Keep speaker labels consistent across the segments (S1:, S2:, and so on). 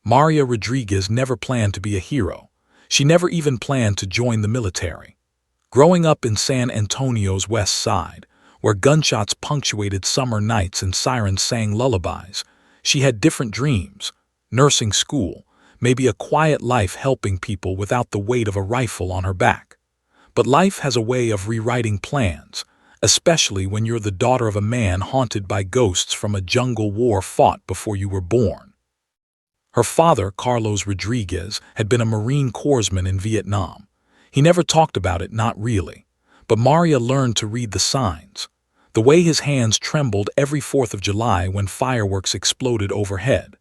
S1: Maria Rodriguez never planned to be a hero. She never even planned to join the military. Growing up in San Antonio's west side, where gunshots punctuated summer nights and sirens sang lullabies, she had different dreams: nursing school, maybe a quiet life helping people without the weight of a rifle on her back. But life has a way of rewriting plans, especially when you're the daughter of a man haunted by ghosts from a jungle war fought before you were born. Her father, Carlos Rodriguez, had been a Marine Corpsman in Vietnam. He never talked about it, not really. But Maria learned to read the signs. The way his hands trembled every 4th of July when fireworks exploded overhead.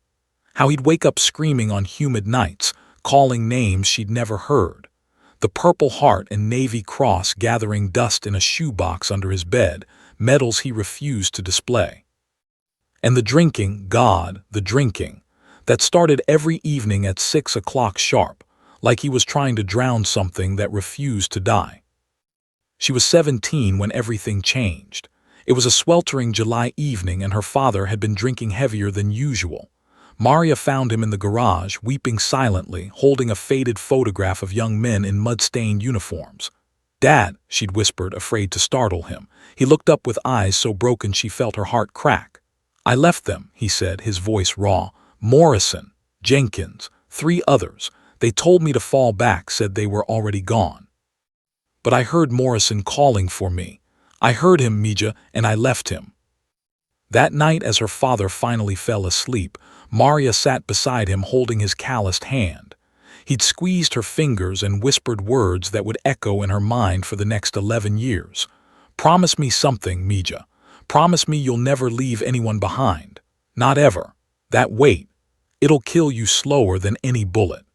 S1: How he'd wake up screaming on humid nights, calling names she'd never heard. The Purple Heart and Navy Cross gathering dust in a shoebox under his bed, medals he refused to display. And the drinking, God, the drinking, that started every evening at 6 o'clock sharp, like he was trying to drown something that refused to die. She was 17 when everything changed. It was a sweltering July evening and her father had been drinking heavier than usual. Maria found him in the garage, weeping silently, holding a faded photograph of young men in mud-stained uniforms. "Dad," she'd whispered, afraid to startle him. He looked up with eyes so broken she felt her heart crack. "I left them," he said, his voice raw. "Morrison, Jenkins, 3 others. They told me to fall back, said they were already gone. But I heard Morrison calling for me. I heard him, Mija, and I left him." That night, as her father finally fell asleep, Maria sat beside him holding his calloused hand. He'd squeezed her fingers and whispered words that would echo in her mind for the next 11 years. "Promise me something, Mija. Promise me you'll never leave anyone behind. Not ever. That weight, it'll kill you slower than any bullet."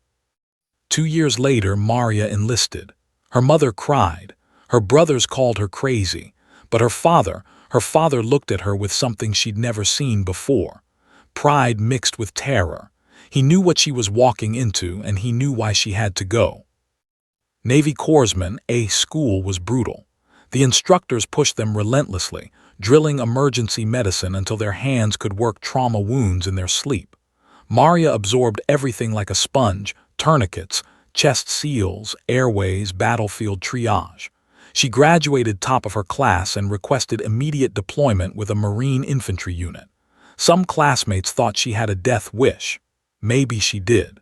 S1: 2 years later, Maria enlisted. Her mother cried. Her brothers called her crazy. But her father looked at her with something she'd never seen before. Pride mixed with terror. He knew what she was walking into, and he knew why she had to go. Navy Corpsman A school was brutal. The instructors pushed them relentlessly, drilling emergency medicine until their hands could work trauma wounds in their sleep. Maria absorbed everything like a sponge: tourniquets, chest seals, airways, battlefield triage. She graduated top of her class and requested immediate deployment with a Marine infantry unit. Some classmates thought she had a death wish. Maybe she did.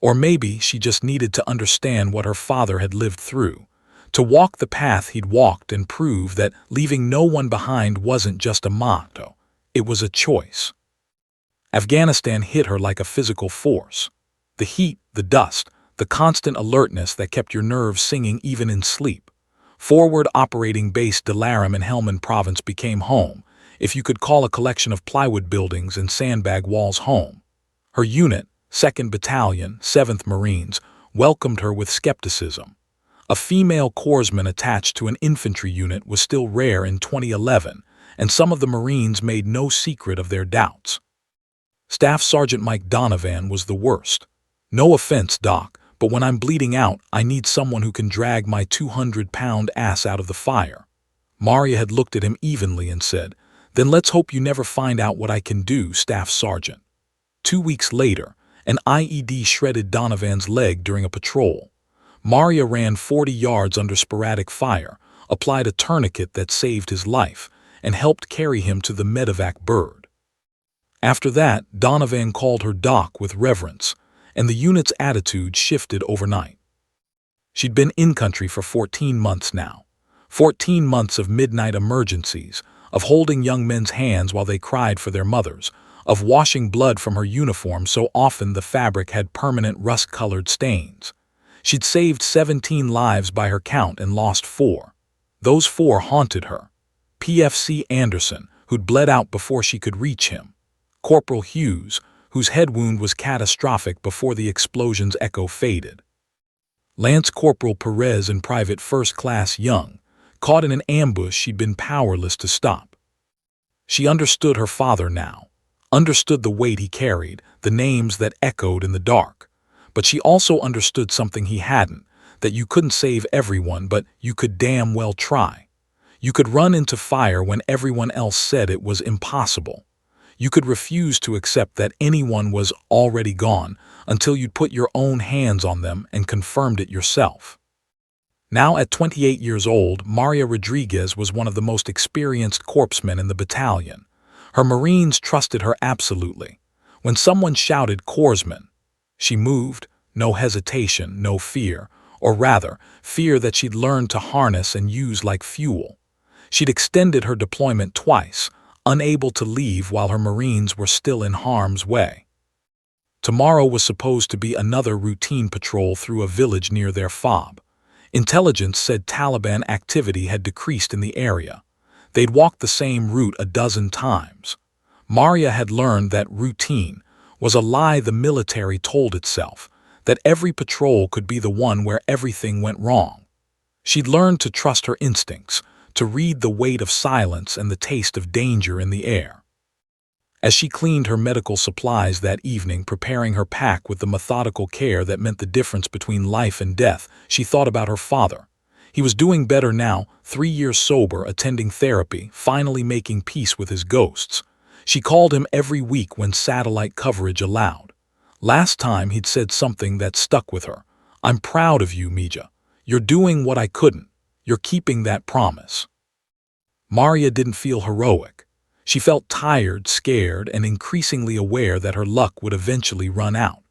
S1: Or maybe she just needed to understand what her father had lived through, to walk the path he'd walked and prove that leaving no one behind wasn't just a motto, it was a choice. Afghanistan hit her like a physical force. The heat, the dust, the constant alertness that kept your nerves singing even in sleep. Forward Operating Base Dalaram in Helmand Province became home, if you could call a collection of plywood buildings and sandbag walls home. Her unit, 2nd Battalion, 7th Marines, welcomed her with skepticism. A female corpsman attached to an infantry unit was still rare in 2011, and some of the Marines made no secret of their doubts. Staff Sergeant Mike Donovan was the worst. "No offense, Doc, but when I'm bleeding out, I need someone who can drag my 200-pound ass out of the fire." Maria had looked at him evenly and said, "Then let's hope you never find out what I can do, Staff Sergeant." 2 weeks later, an IED shredded Donovan's leg during a patrol. Maria ran 40 yards under sporadic fire, applied a tourniquet that saved his life, and helped carry him to the medevac bird. After that, Donovan called her Doc with reverence, and the unit's attitude shifted overnight. She'd been in country for 14 months now. 14 months of midnight emergencies, of holding young men's hands while they cried for their mothers, of washing blood from her uniform so often the fabric had permanent rust-colored stains. She'd saved 17 lives by her count and lost 4. Those 4 haunted her. PFC Anderson, who'd bled out before she could reach him. Corporal Hughes, whose head wound was catastrophic before the explosion's echo faded. Lance Corporal Perez and Private First Class Young, caught in an ambush she'd been powerless to stop. She understood her father now, understood the weight he carried, the names that echoed in the dark. But she also understood something he hadn't, that you couldn't save everyone, but you could damn well try. You could run into fire when everyone else said it was impossible. You could refuse to accept that anyone was already gone until you'd put your own hands on them and confirmed it yourself. Now at 28 years old, Maria Rodriguez was one of the most experienced corpsmen in the battalion. Her Marines trusted her absolutely. When someone shouted "Corpsman," she moved, no hesitation, no fear, or rather, fear that she'd learned to harness and use like fuel. She'd extended her deployment twice, unable to leave while her Marines were still in harm's way. Tomorrow was supposed to be another routine patrol through a village near their FOB. Intelligence said Taliban activity had decreased in the area. They'd walked the same route a dozen times. Maria had learned that routine was a lie the military told itself, that every patrol could be the one where everything went wrong. She'd learned to trust her instincts, to read the weight of silence and the taste of danger in the air. As she cleaned her medical supplies that evening, preparing her pack with the methodical care that meant the difference between life and death, she thought about her father. He was doing better now, 3 years sober, attending therapy, finally making peace with his ghosts. She called him every week when satellite coverage allowed. Last time he'd said something that stuck with her. "I'm proud of you, Mija. You're doing what I couldn't. You're keeping that promise." Maria didn't feel heroic. She felt tired, scared, and increasingly aware that her luck would eventually run out.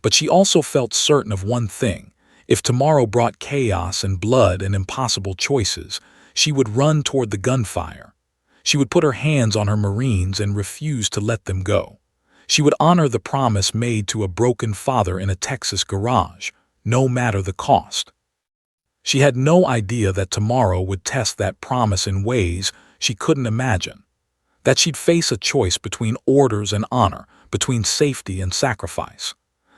S1: But she also felt certain of one thing: if tomorrow brought chaos and blood and impossible choices, she would run toward the gunfire. She would put her hands on her Marines and refuse to let them go. She would honor the promise made to a broken father in a Texas garage, no matter the cost. She had no idea that tomorrow would test that promise in ways she couldn't imagine. That she'd face a choice between orders and honor, between safety and sacrifice.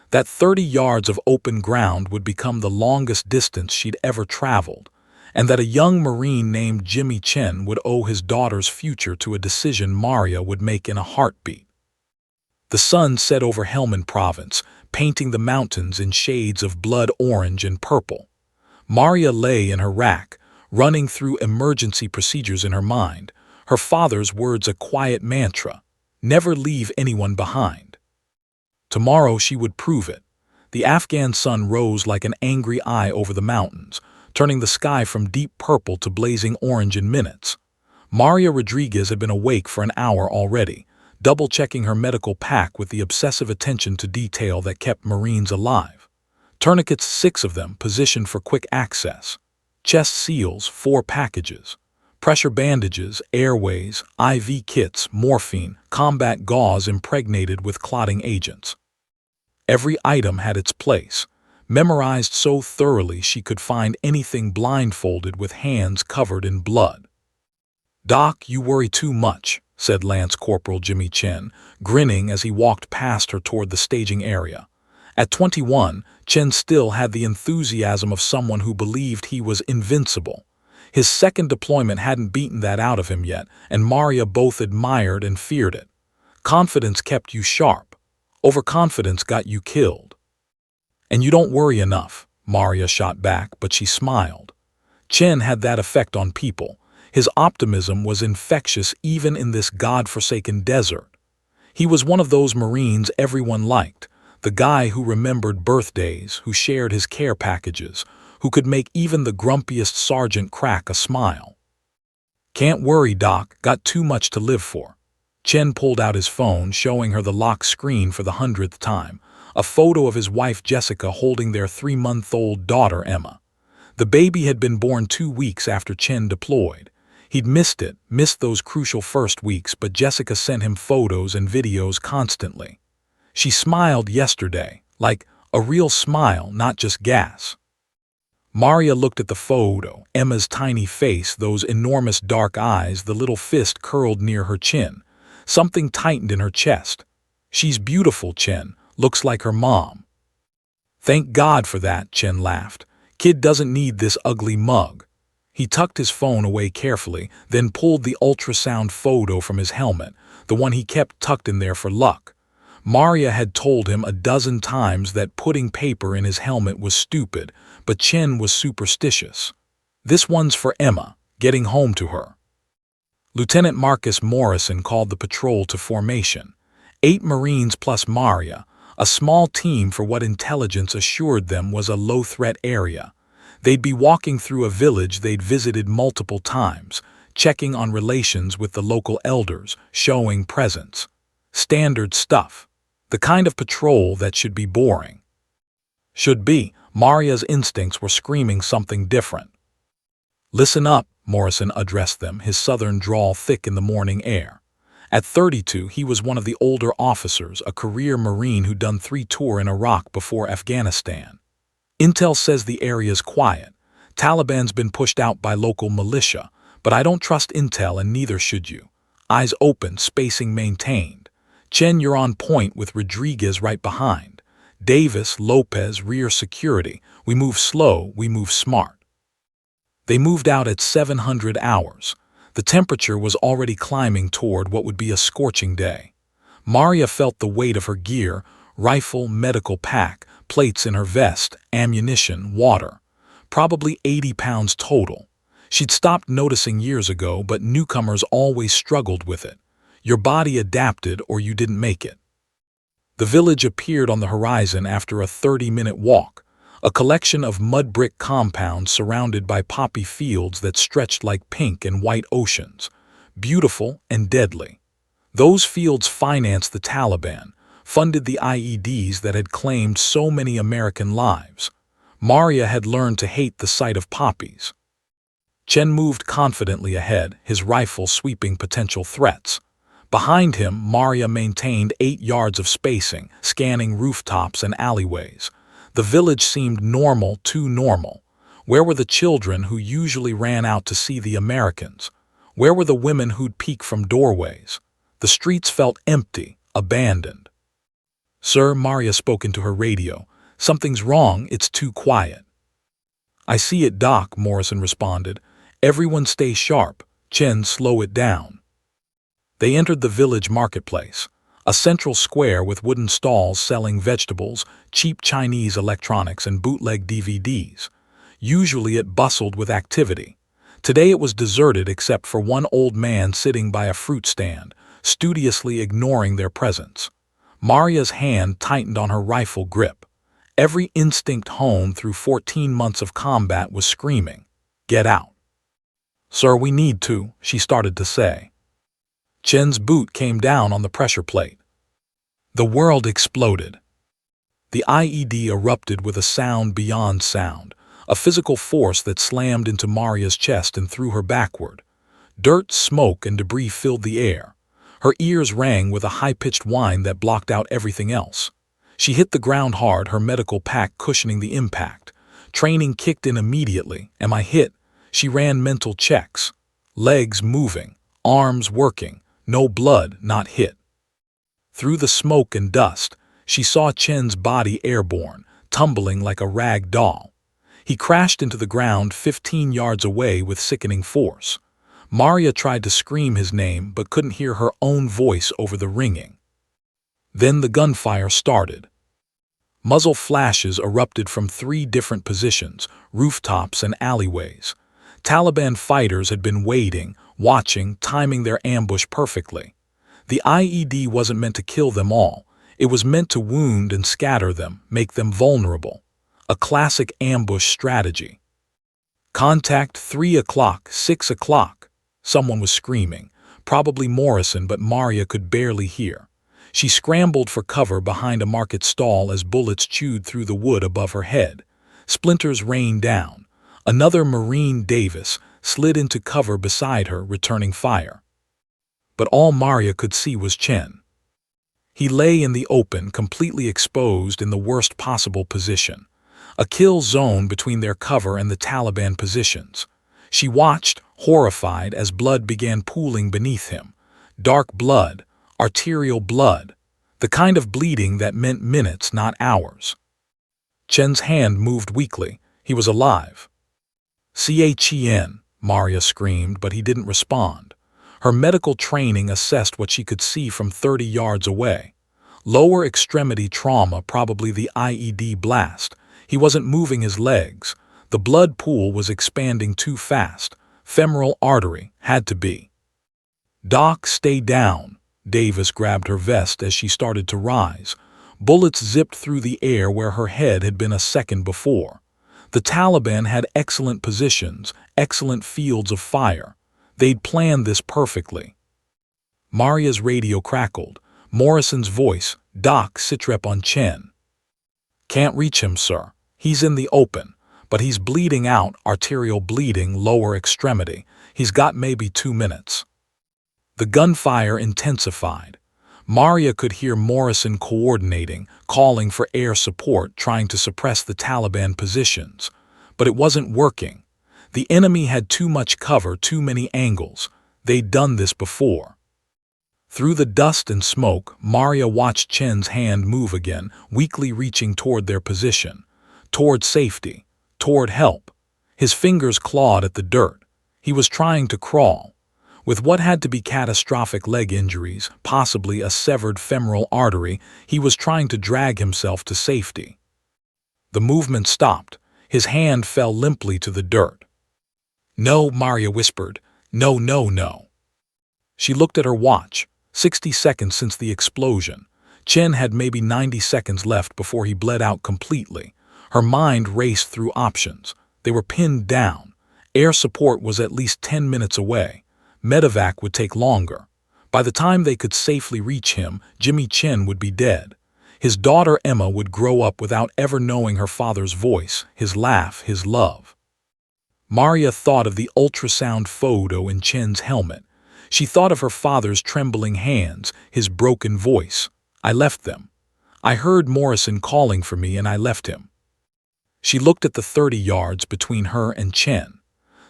S1: That 30 yards of open ground would become the longest distance she'd ever traveled, and that a young Marine named Jimmy Chen would owe his daughter's future to a decision Maria would make in a heartbeat. The sun set over Helmand Province, painting the mountains in shades of blood orange and purple. Maria lay in her rack, running through emergency procedures in her mind, her father's words a quiet mantra: never leave anyone behind. Tomorrow she would prove it. The Afghan sun rose like an angry eye over the mountains, turning the sky from deep purple to blazing orange in minutes. Maria Rodriguez had been awake for an hour already, double-checking her medical pack with the obsessive attention to detail that kept Marines alive. Tourniquets, 6 of them, positioned for quick access. Chest seals, 4 packages. Pressure bandages, airways, IV kits, morphine, combat gauze impregnated with clotting agents. Every item had its place, memorized so thoroughly she could find anything blindfolded with hands covered in blood. "Doc, you worry too much," said Lance Corporal Jimmy Chen, grinning as he walked past her toward the staging area. At 21, Chen still had the enthusiasm of someone who believed he was invincible. His second deployment hadn't beaten that out of him yet, and Maria both admired and feared it. Confidence kept you sharp. Overconfidence got you killed. "And you don't worry enough," Maria shot back, but she smiled. Chen had that effect on people. His optimism was infectious even in this God-forsaken desert. He was one of those Marines everyone liked, the guy who remembered birthdays, who shared his care packages, who could make even the grumpiest sergeant crack a smile. "Can't worry, Doc, got too much to live for." Chen pulled out his phone, showing her the lock screen for the 100th time, a photo of his wife Jessica holding their 3-month-old daughter Emma. The baby had been born 2 weeks after Chen deployed. He'd missed those crucial first weeks, but Jessica sent him photos and videos constantly. She smiled yesterday, like a real smile, not just gas. Maria looked at the photo, Emma's tiny face, those enormous dark eyes, the little fist curled near her chin. Something tightened in her chest. "She's beautiful, Chen. Looks like her mom." "Thank God for that," Chen laughed. "Kid doesn't need this ugly mug." He tucked his phone away carefully, then pulled the ultrasound photo from his helmet, the one he kept tucked in there for luck. Maria had told him a dozen times that putting paper in his helmet was stupid, but Chen was superstitious. "This one's for Emma, getting home to her." Lieutenant Marcus Morrison called the patrol to formation. 8 Marines plus Maria, a small team for what intelligence assured them was a low-threat area. They'd be walking through a village they'd visited multiple times, checking on relations with the local elders, showing presence. Standard stuff. The kind of patrol that should be boring. Should be. Maria's instincts were screaming something different. "Listen up," Morrison addressed them, his southern drawl thick in the morning air. At 32, he was one of the older officers, a career Marine who'd done 3 tours in Iraq before Afghanistan. "Intel says the area's quiet. Taliban's been pushed out by local militia, but I don't trust Intel and neither should you. Eyes open, spacing maintained. Chen, you're on point with Rodriguez right behind. Davis, Lopez, rear security. We move slow, we move smart." They moved out at 700 hours. The temperature was already climbing toward what would be a scorching day. Maria felt the weight of her gear, rifle, medical pack, plates in her vest, ammunition, water. Probably 80 pounds total. She'd stopped noticing years ago, but newcomers always struggled with it. Your body adapted or you didn't make it. The village appeared on the horizon after a 30-minute walk, a collection of mud brick compounds surrounded by poppy fields that stretched like pink and white oceans, beautiful and deadly. Those fields financed the Taliban, funded the IEDs that had claimed so many American lives. Maria had learned to hate the sight of poppies. Chen moved confidently ahead, his rifle sweeping potential threats. Behind him, Maria maintained 8 yards of spacing, scanning rooftops and alleyways. The village seemed normal, too normal. Where were the children who usually ran out to see the Americans? Where were the women who'd peek from doorways? The streets felt empty, abandoned. "Sir," Maria spoke into her radio, "something's wrong, it's too quiet." "I see it, Doc," Morrison responded. "Everyone stay sharp. Chen, slow it down." They entered the village marketplace, a central square with wooden stalls selling vegetables, cheap Chinese electronics, and bootleg DVDs. Usually it bustled with activity. Today it was deserted except for one old man sitting by a fruit stand, studiously ignoring their presence. Maria's hand tightened on her rifle grip. Every instinct honed through 14 months of combat was screaming, "Get out." "Sir, we need to," she started to say. Chen's boot came down on the pressure plate. The world exploded. The IED erupted with a sound beyond sound, a physical force that slammed into Maria's chest and threw her backward. Dirt, smoke, and debris filled the air. Her ears rang with a high-pitched whine that blocked out everything else. She hit the ground hard, her medical pack cushioning the impact. Training kicked in immediately. Am I hit? She ran mental checks. Legs moving, arms working. No blood, not hit. Through the smoke and dust, she saw Chen's body airborne, tumbling like a rag doll. He crashed into the ground 15 yards away with sickening force. Maria tried to scream his name but couldn't hear her own voice over the ringing. Then the gunfire started. Muzzle flashes erupted from 3 different positions, rooftops and alleyways. Taliban fighters had been waiting, watching, timing their ambush perfectly. The IED wasn't meant to kill them all. It was meant to wound and scatter them, make them vulnerable. A classic ambush strategy. "Contact 3 o'clock, 6 o'clock. Someone was screaming, probably Morrison, but Maria could barely hear. She scrambled for cover behind a market stall as bullets chewed through the wood above her head. Splinters rained down. Another Marine, Davis, slid into cover beside her, returning fire. But all Maria could see was Chen. He lay in the open, completely exposed in the worst possible position. A kill zone between their cover and the Taliban positions. She watched, horrified, as blood began pooling beneath him. Dark blood, arterial blood, the kind of bleeding that meant minutes, not hours. Chen's hand moved weakly. He was alive. "Chen," Maria screamed, but he didn't respond. Her medical training assessed what she could see from 30 yards away. Lower extremity trauma, probably the IED blast. He wasn't moving his legs. The blood pool was expanding too fast. Femoral artery, had to be. "Doc, stay down." Davis grabbed her vest as she started to rise. Bullets zipped through the air where her head had been a second before. The Taliban had excellent positions, excellent fields of fire. They'd planned this perfectly. Maria's radio crackled. Morrison's voice, "Doc, sitrep on Chen." "Can't reach him, sir. He's in the open, but he's bleeding out, arterial bleeding, lower extremity. He's got maybe 2 minutes." The gunfire intensified. Maria could hear Morrison coordinating, calling for air support, trying to suppress the Taliban positions. But it wasn't working. The enemy had too much cover, too many angles. They'd done this before. Through the dust and smoke, Maria watched Chen's hand move again, weakly reaching toward their position, toward safety, toward help. His fingers clawed at the dirt. He was trying to crawl. With what had to be catastrophic leg injuries, possibly a severed femoral artery, he was trying to drag himself to safety. The movement stopped. His hand fell limply to the dirt. "No," Maria whispered. "No, no, no." She looked at her watch. 60 seconds since the explosion. Chen had maybe 90 seconds left before he bled out completely. Her mind raced through options. They were pinned down. Air support was at least 10 minutes away. Medevac would take longer. By the time they could safely reach him, Jimmy Chen would be dead. His daughter Emma would grow up without ever knowing her father's voice, his laugh, his love. Maria thought of the ultrasound photo in Chen's helmet. She thought of her father's trembling hands, his broken voice. "I left them. I heard Morrison calling for me and I left him." She looked at the 30 yards between her and Chen.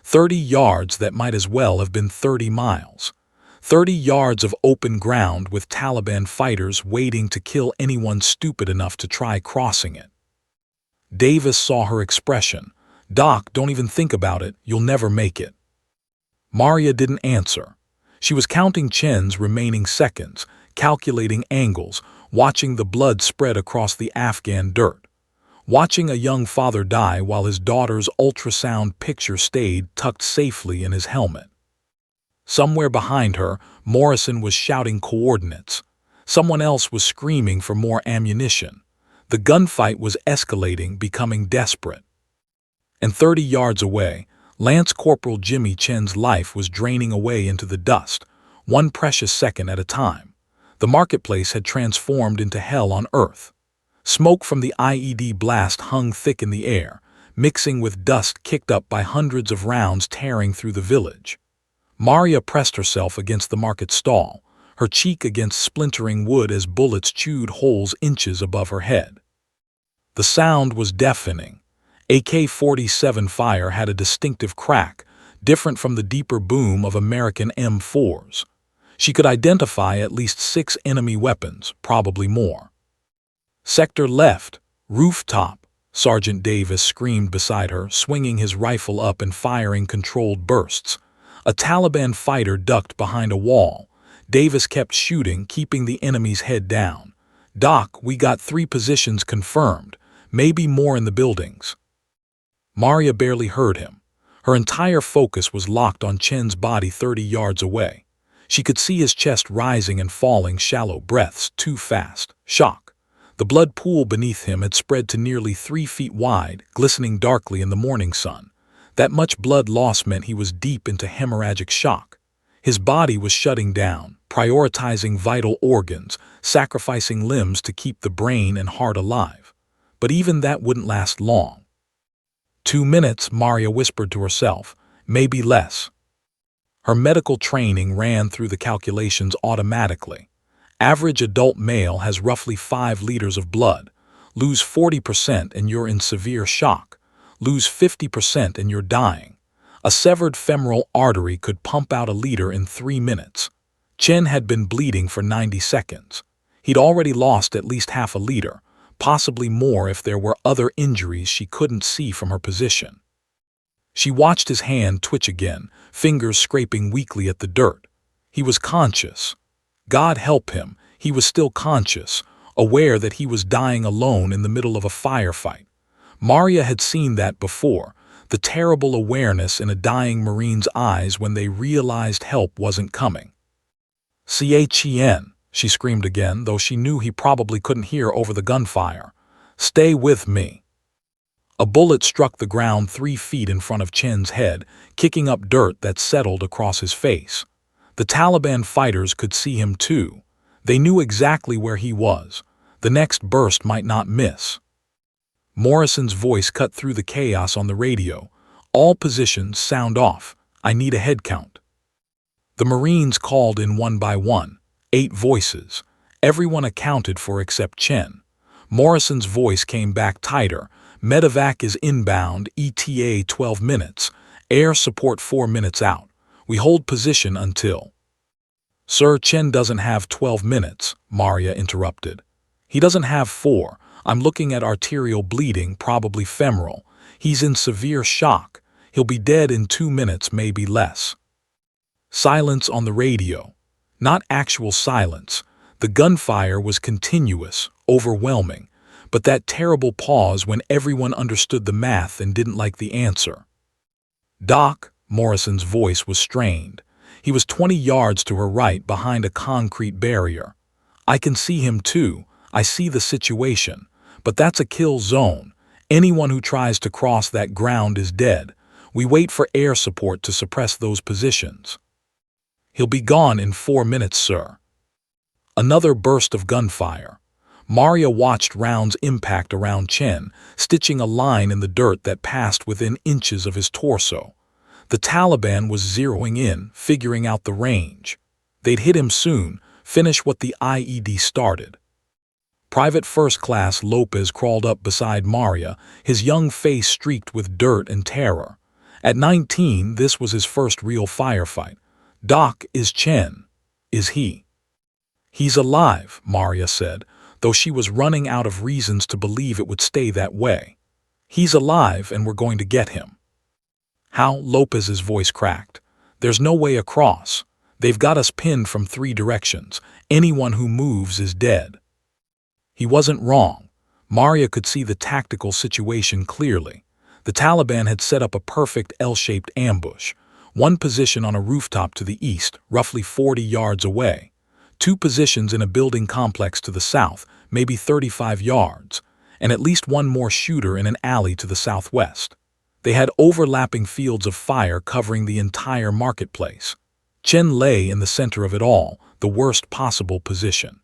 S1: 30 yards that might as well have been 30 miles. 30 yards of open ground with Taliban fighters waiting to kill anyone stupid enough to try crossing it. Davis saw her expression. "Doc, don't even think about it. You'll never make it." Maria didn't answer. She was counting Chen's remaining seconds, calculating angles, watching the blood spread across the Afghan dirt. Watching a young father die while his daughter's ultrasound picture stayed tucked safely in his helmet. Somewhere behind her, Morrison was shouting coordinates. Someone else was screaming for more ammunition. The gunfight was escalating, becoming desperate. And 30 yards away, Lance Corporal Jimmy Chen's life was draining away into the dust, one precious second at a time. The marketplace had transformed into hell on earth. Smoke from the IED blast hung thick in the air, mixing with dust kicked up by hundreds of rounds tearing through the village. Maria pressed herself against the market stall, her cheek against splintering wood as bullets chewed holes inches above her head. The sound was deafening. AK-47 fire had a distinctive crack, different from the deeper boom of American M4s. She could identify at least 6 enemy weapons, probably more. "Sector left, rooftop," Sergeant Davis screamed beside her, swinging his rifle up and firing controlled bursts. A Taliban fighter ducked behind a wall. Davis kept shooting, keeping the enemy's head down. "Doc, we got 3 positions confirmed, maybe more in the buildings." Maria barely heard him. Her entire focus was locked on Chen's body 30 yards away. She could see his chest rising and falling, shallow breaths, too fast. Shock. The blood pool beneath him had spread to nearly 3 feet wide, glistening darkly in the morning sun. That much blood loss meant he was deep into hemorrhagic shock. His body was shutting down, prioritizing vital organs, sacrificing limbs to keep the brain and heart alive. But even that wouldn't last long. 2 minutes, Maria whispered to herself, maybe less. Her medical training ran through the calculations automatically. Average adult male has roughly 5 liters of blood. Lose 40% and you're in severe shock. Lose 50% and you're dying. A severed femoral artery could pump out a liter in 3 minutes. Chen had been bleeding for 90 seconds. He'd already lost at least half a liter, possibly more if there were other injuries she couldn't see from her position. She watched his hand twitch again, fingers scraping weakly at the dirt. He was conscious. God help him, he was still conscious, aware that he was dying alone in the middle of a firefight. Maria had seen that before, the terrible awareness in a dying Marine's eyes when they realized help wasn't coming. "CHEN," she screamed again, though she knew he probably couldn't hear over the gunfire. "Stay with me." A bullet struck the ground 3 feet in front of Chen's head, kicking up dirt that settled across his face. The Taliban fighters could see him too. They knew exactly where he was. The next burst might not miss. Morrison's voice cut through the chaos on the radio. "All positions, sound off. I need a head count." The Marines called in one by one. 8 voices. Everyone accounted for except Chen. Morrison's voice came back tighter. "Medevac is inbound, ETA 12 minutes. Air support 4 minutes out. We hold position until—" "Sir, Chen doesn't have 12 minutes, Maria interrupted. "He doesn't have 4. I'm looking at arterial bleeding, probably femoral. He's in severe shock. He'll be dead in 2 minutes, maybe less." Silence on the radio. Not actual silence. The gunfire was continuous, overwhelming, but that terrible pause when everyone understood the math and didn't like the answer. "Doc," Morrison's voice was strained. He was 20 yards to her right behind a concrete barrier. "I can see him too. I see the situation. But that's a kill zone. Anyone who tries to cross that ground is dead. We wait for air support to suppress those positions." "He'll be gone in 4 minutes, sir." Another burst of gunfire. Maria watched rounds impact around Chen, stitching a line in the dirt that passed within inches of his torso. The Taliban was zeroing in, figuring out the range. They'd hit him soon, finish what the IED started. Private First Class Lopez crawled up beside Maria, his young face streaked with dirt and terror. At 19, this was his first real firefight. "Doc, is Chen? Is he?" "He's alive," Maria said, though she was running out of reasons to believe it would stay that way. "He's alive and we're going to get him." "How?" Lopez's voice cracked. "There's no way across. They've got us pinned from 3 directions. Anyone who moves is dead." He wasn't wrong. Maria could see the tactical situation clearly. The Taliban had set up a perfect L-shaped ambush. 1 position on a rooftop to the east, roughly 40 yards away. 2 positions in a building complex to the south, maybe 35 yards, and at least 1 more shooter in an alley to the southwest. They had overlapping fields of fire covering the entire marketplace. Chen lay in the center of it all, the worst possible position.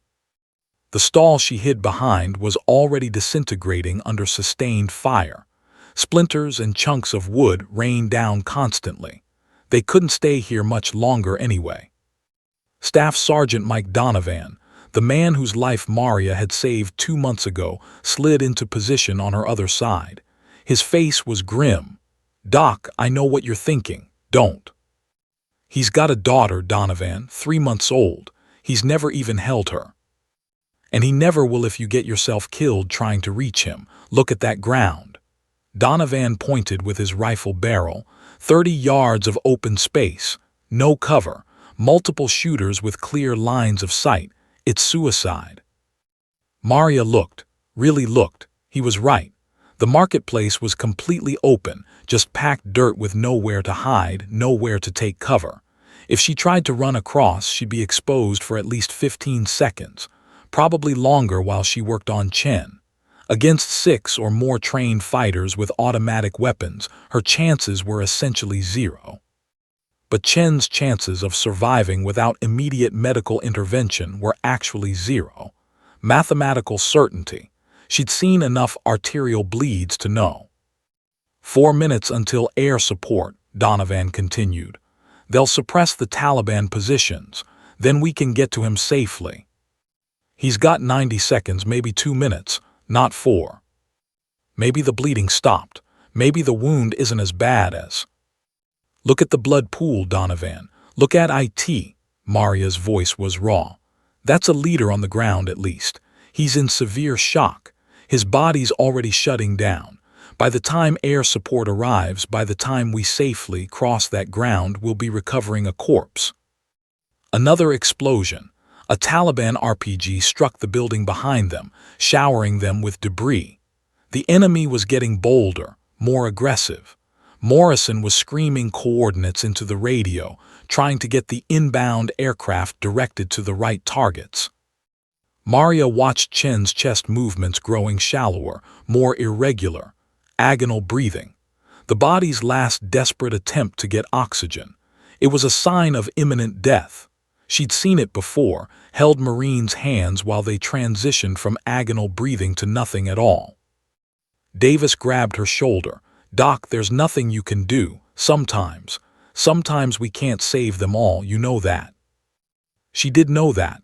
S1: The stall she hid behind was already disintegrating under sustained fire. Splinters and chunks of wood rained down constantly. They couldn't stay here much longer anyway. Staff Sergeant Mike Donovan, the man whose life Maria had saved 2 months ago, slid into position on her other side. His face was grim. "Doc, I know what you're thinking. Don't." "He's got a daughter, Donovan, 3 months old. He's never even held her. And he never will if you get yourself killed trying to reach him. Look at that ground." Donovan pointed with his rifle barrel. 30 yards of open space. No cover. Multiple shooters with clear lines of sight. It's suicide. Maria looked, really looked. He was right. The marketplace was completely open, just packed dirt with nowhere to hide, nowhere to take cover. If she tried to run across, she'd be exposed for at least 15 seconds. Probably longer while she worked on Chen. Against 6 or more trained fighters with automatic weapons, her chances were essentially 0. But Chen's chances of surviving without immediate medical intervention were actually 0. Mathematical certainty. She'd seen enough arterial bleeds to know. 4 minutes until air support, Donovan continued. They'll suppress the Taliban positions. Then we can get to him safely. He's got 90 seconds, maybe 2 minutes, not 4. Maybe the bleeding stopped. Maybe the wound isn't as bad as... Look at the blood pool, Donovan. Look at IT. Maria's voice was raw. That's a leader on the ground at least. He's in severe shock. His body's already shutting down. By the time air support arrives, by the time we safely cross that ground, we'll be recovering a corpse. Another explosion. A Taliban RPG struck the building behind them, showering them with debris. The enemy was getting bolder, more aggressive. Morrison was screaming coordinates into the radio. trying to get the inbound aircraft directed to the right targets. Maria watched Chen's chest movements growing shallower, more irregular, agonal breathing. The body's last desperate attempt to get oxygen. It was a sign of imminent death. She'd seen it before, held Marines' hands while they transitioned from agonal breathing to nothing at all. Davis grabbed her shoulder. "Doc, there's nothing you can do. Sometimes. Sometimes we can't save them all, you know that." She did know that.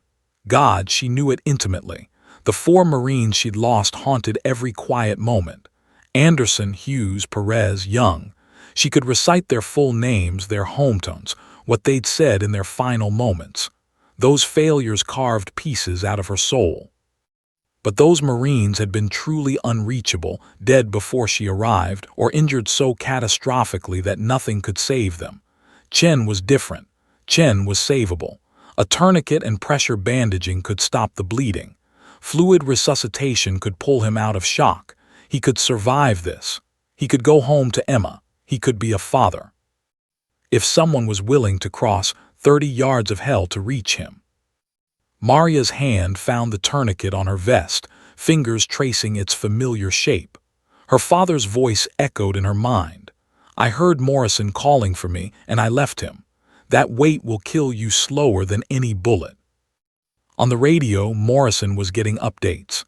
S1: God, she knew it intimately. The 4 Marines she'd lost haunted every quiet moment. Anderson, Hughes, Perez, Young. She could recite their full names, their hometowns, what they'd said in their final moments. Those failures carved pieces out of her soul. But those Marines had been truly unreachable, dead before she arrived, or injured so catastrophically that nothing could save them. Chen was different. Chen was savable. A tourniquet and pressure bandaging could stop the bleeding. Fluid resuscitation could pull him out of shock. He could survive this. He could go home to Emma. He could be a father. If someone was willing to cross 30 yards of hell to reach him. Maria's hand found the tourniquet on her vest, fingers tracing its familiar shape. Her father's voice echoed in her mind. "I heard Morrison calling for me, and I left him. That weight will kill you slower than any bullet." On the radio, Morrison was getting updates.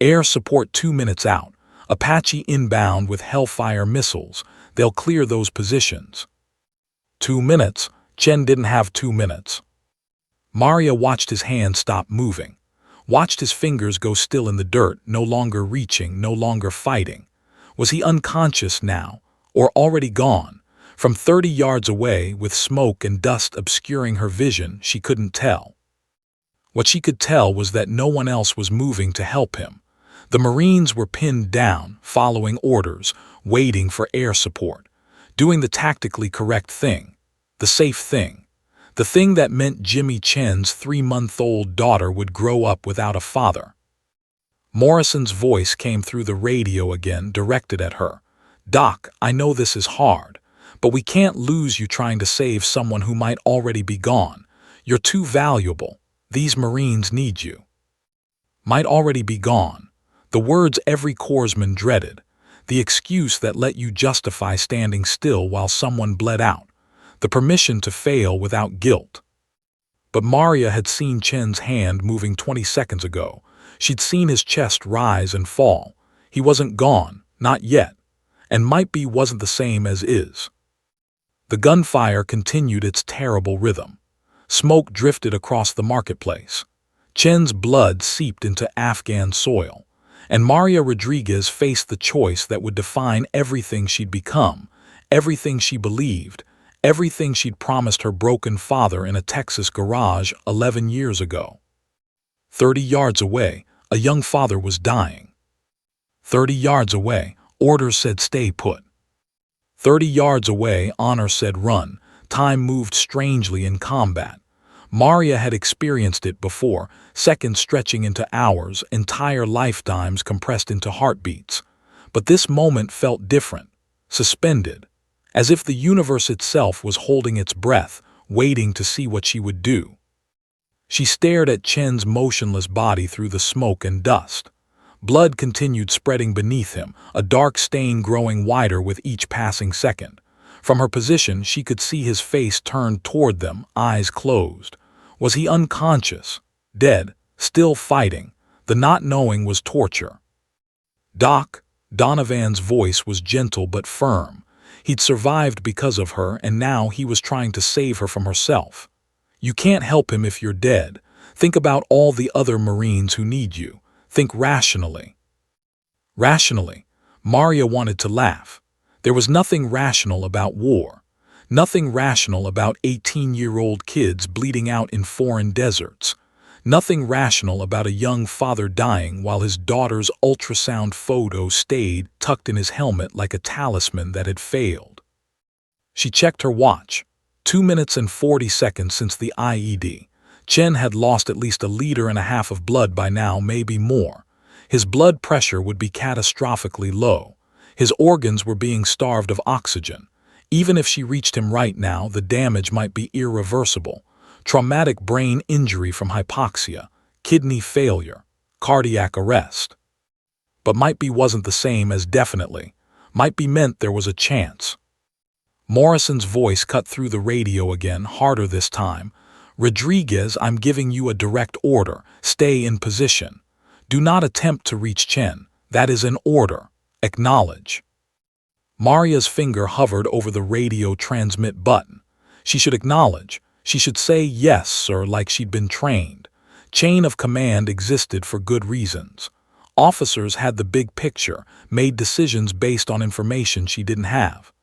S1: Air support 2 minutes out. Apache inbound with Hellfire missiles. They'll clear those positions. 2 minutes? Chen didn't have 2 minutes. Maria watched his hand stop moving. Watched his fingers go still in the dirt, no longer reaching, no longer fighting. Was he unconscious now, or already gone? From 30 yards away, with smoke and dust obscuring her vision, she couldn't tell. What she could tell was that no one else was moving to help him. The Marines were pinned down, following orders, waiting for air support, doing the tactically correct thing, the safe thing, the thing that meant Jimmy Chen's 3-month-old daughter would grow up without a father. Morrison's voice came through the radio again, directed at her. "Doc, I know this is hard, but we can't lose you trying to save someone who might already be gone. You're too valuable. These Marines need you." Might already be gone. The words every corpsman dreaded. The excuse that let you justify standing still while someone bled out. The permission to fail without guilt. But Maria had seen Chen's hand moving 20 seconds ago. She'd seen his chest rise and fall. He wasn't gone, not yet. And might be wasn't the same as is. The gunfire continued its terrible rhythm. Smoke drifted across the marketplace. Chen's blood seeped into Afghan soil. And Maria Rodriguez faced the choice that would define everything she'd become, everything she believed, everything she'd promised her broken father in a Texas garage 11 years ago. 30 yards away, a young father was dying. 30 yards away, orders said stay put. 30 yards away, honor said run. Time moved strangely in combat. Maria had experienced it before, seconds stretching into hours, entire lifetimes compressed into heartbeats. But this moment felt different, suspended, as if the universe itself was holding its breath, waiting to see what she would do. She stared at Chen's motionless body through the smoke and dust. Blood continued spreading beneath him, a dark stain growing wider with each passing second. From her position, she could see his face turned toward them, eyes closed. Was he unconscious, dead, still fighting? The not knowing was torture. "Doc," Donovan's voice was gentle but firm. He'd survived because of her, and now he was trying to save her from herself. "You can't help him if you're dead. Think about all the other Marines who need you. Think rationally." Rationally? Maria wanted to laugh. There was nothing rational about war. Nothing rational about 18-year-old kids bleeding out in foreign deserts. Nothing rational about a young father dying while his daughter's ultrasound photo stayed tucked in his helmet like a talisman that had failed. She checked her watch. 2 minutes and 40 seconds since the IED. Chen had lost at least 1.5 liters of blood by now, maybe more. His blood pressure would be catastrophically low. His organs were being starved of oxygen. Even if she reached him right now, the damage might be irreversible. Traumatic brain injury from hypoxia, kidney failure, cardiac arrest. But might be wasn't the same as definitely. Might be meant there was a chance. Morrison's voice cut through the radio again, harder this time. Rodriguez, I'm giving you a direct order. Stay in position. Do not attempt to reach Chen. That is an order. Acknowledge. Maria's finger hovered over the radio transmit button. She should acknowledge. She should say yes, sir, like she'd been trained. Chain of command existed for good reasons. Officers had the big picture, made decisions based on information she didn't have.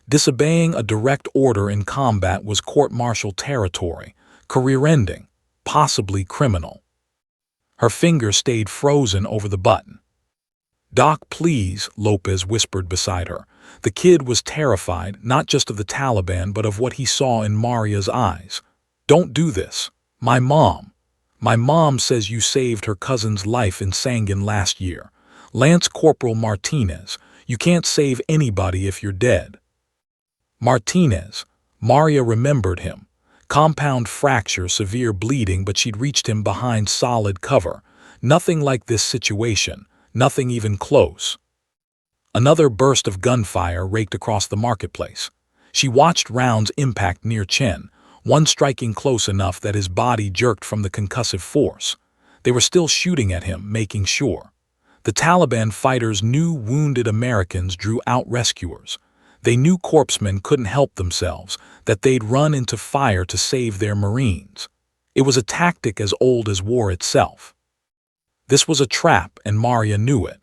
S1: Disobeying a direct order in combat was court-martial territory, career-ending, possibly criminal. Her finger stayed frozen over the button. "Doc, please," Lopez whispered beside her. The kid was terrified, not just of the Taliban, but of what he saw in Maria's eyes. "Don't do this. My mom says you saved her cousin's life in Sangin last year. Lance Corporal Martinez. You can't save anybody if you're dead." Martinez. Maria remembered him. Compound fracture, severe bleeding, but she'd reached him behind solid cover. Nothing like this situation. Nothing even close. Another burst of gunfire raked across the marketplace. She watched rounds impact near Chen, one striking close enough that his body jerked from the concussive force. They were still shooting at him, making sure. The Taliban fighters knew wounded Americans drew out rescuers. They knew corpsmen couldn't help themselves, that they'd run into fire to save their Marines. It was a tactic as old as war itself. This was a trap, and Maria knew it.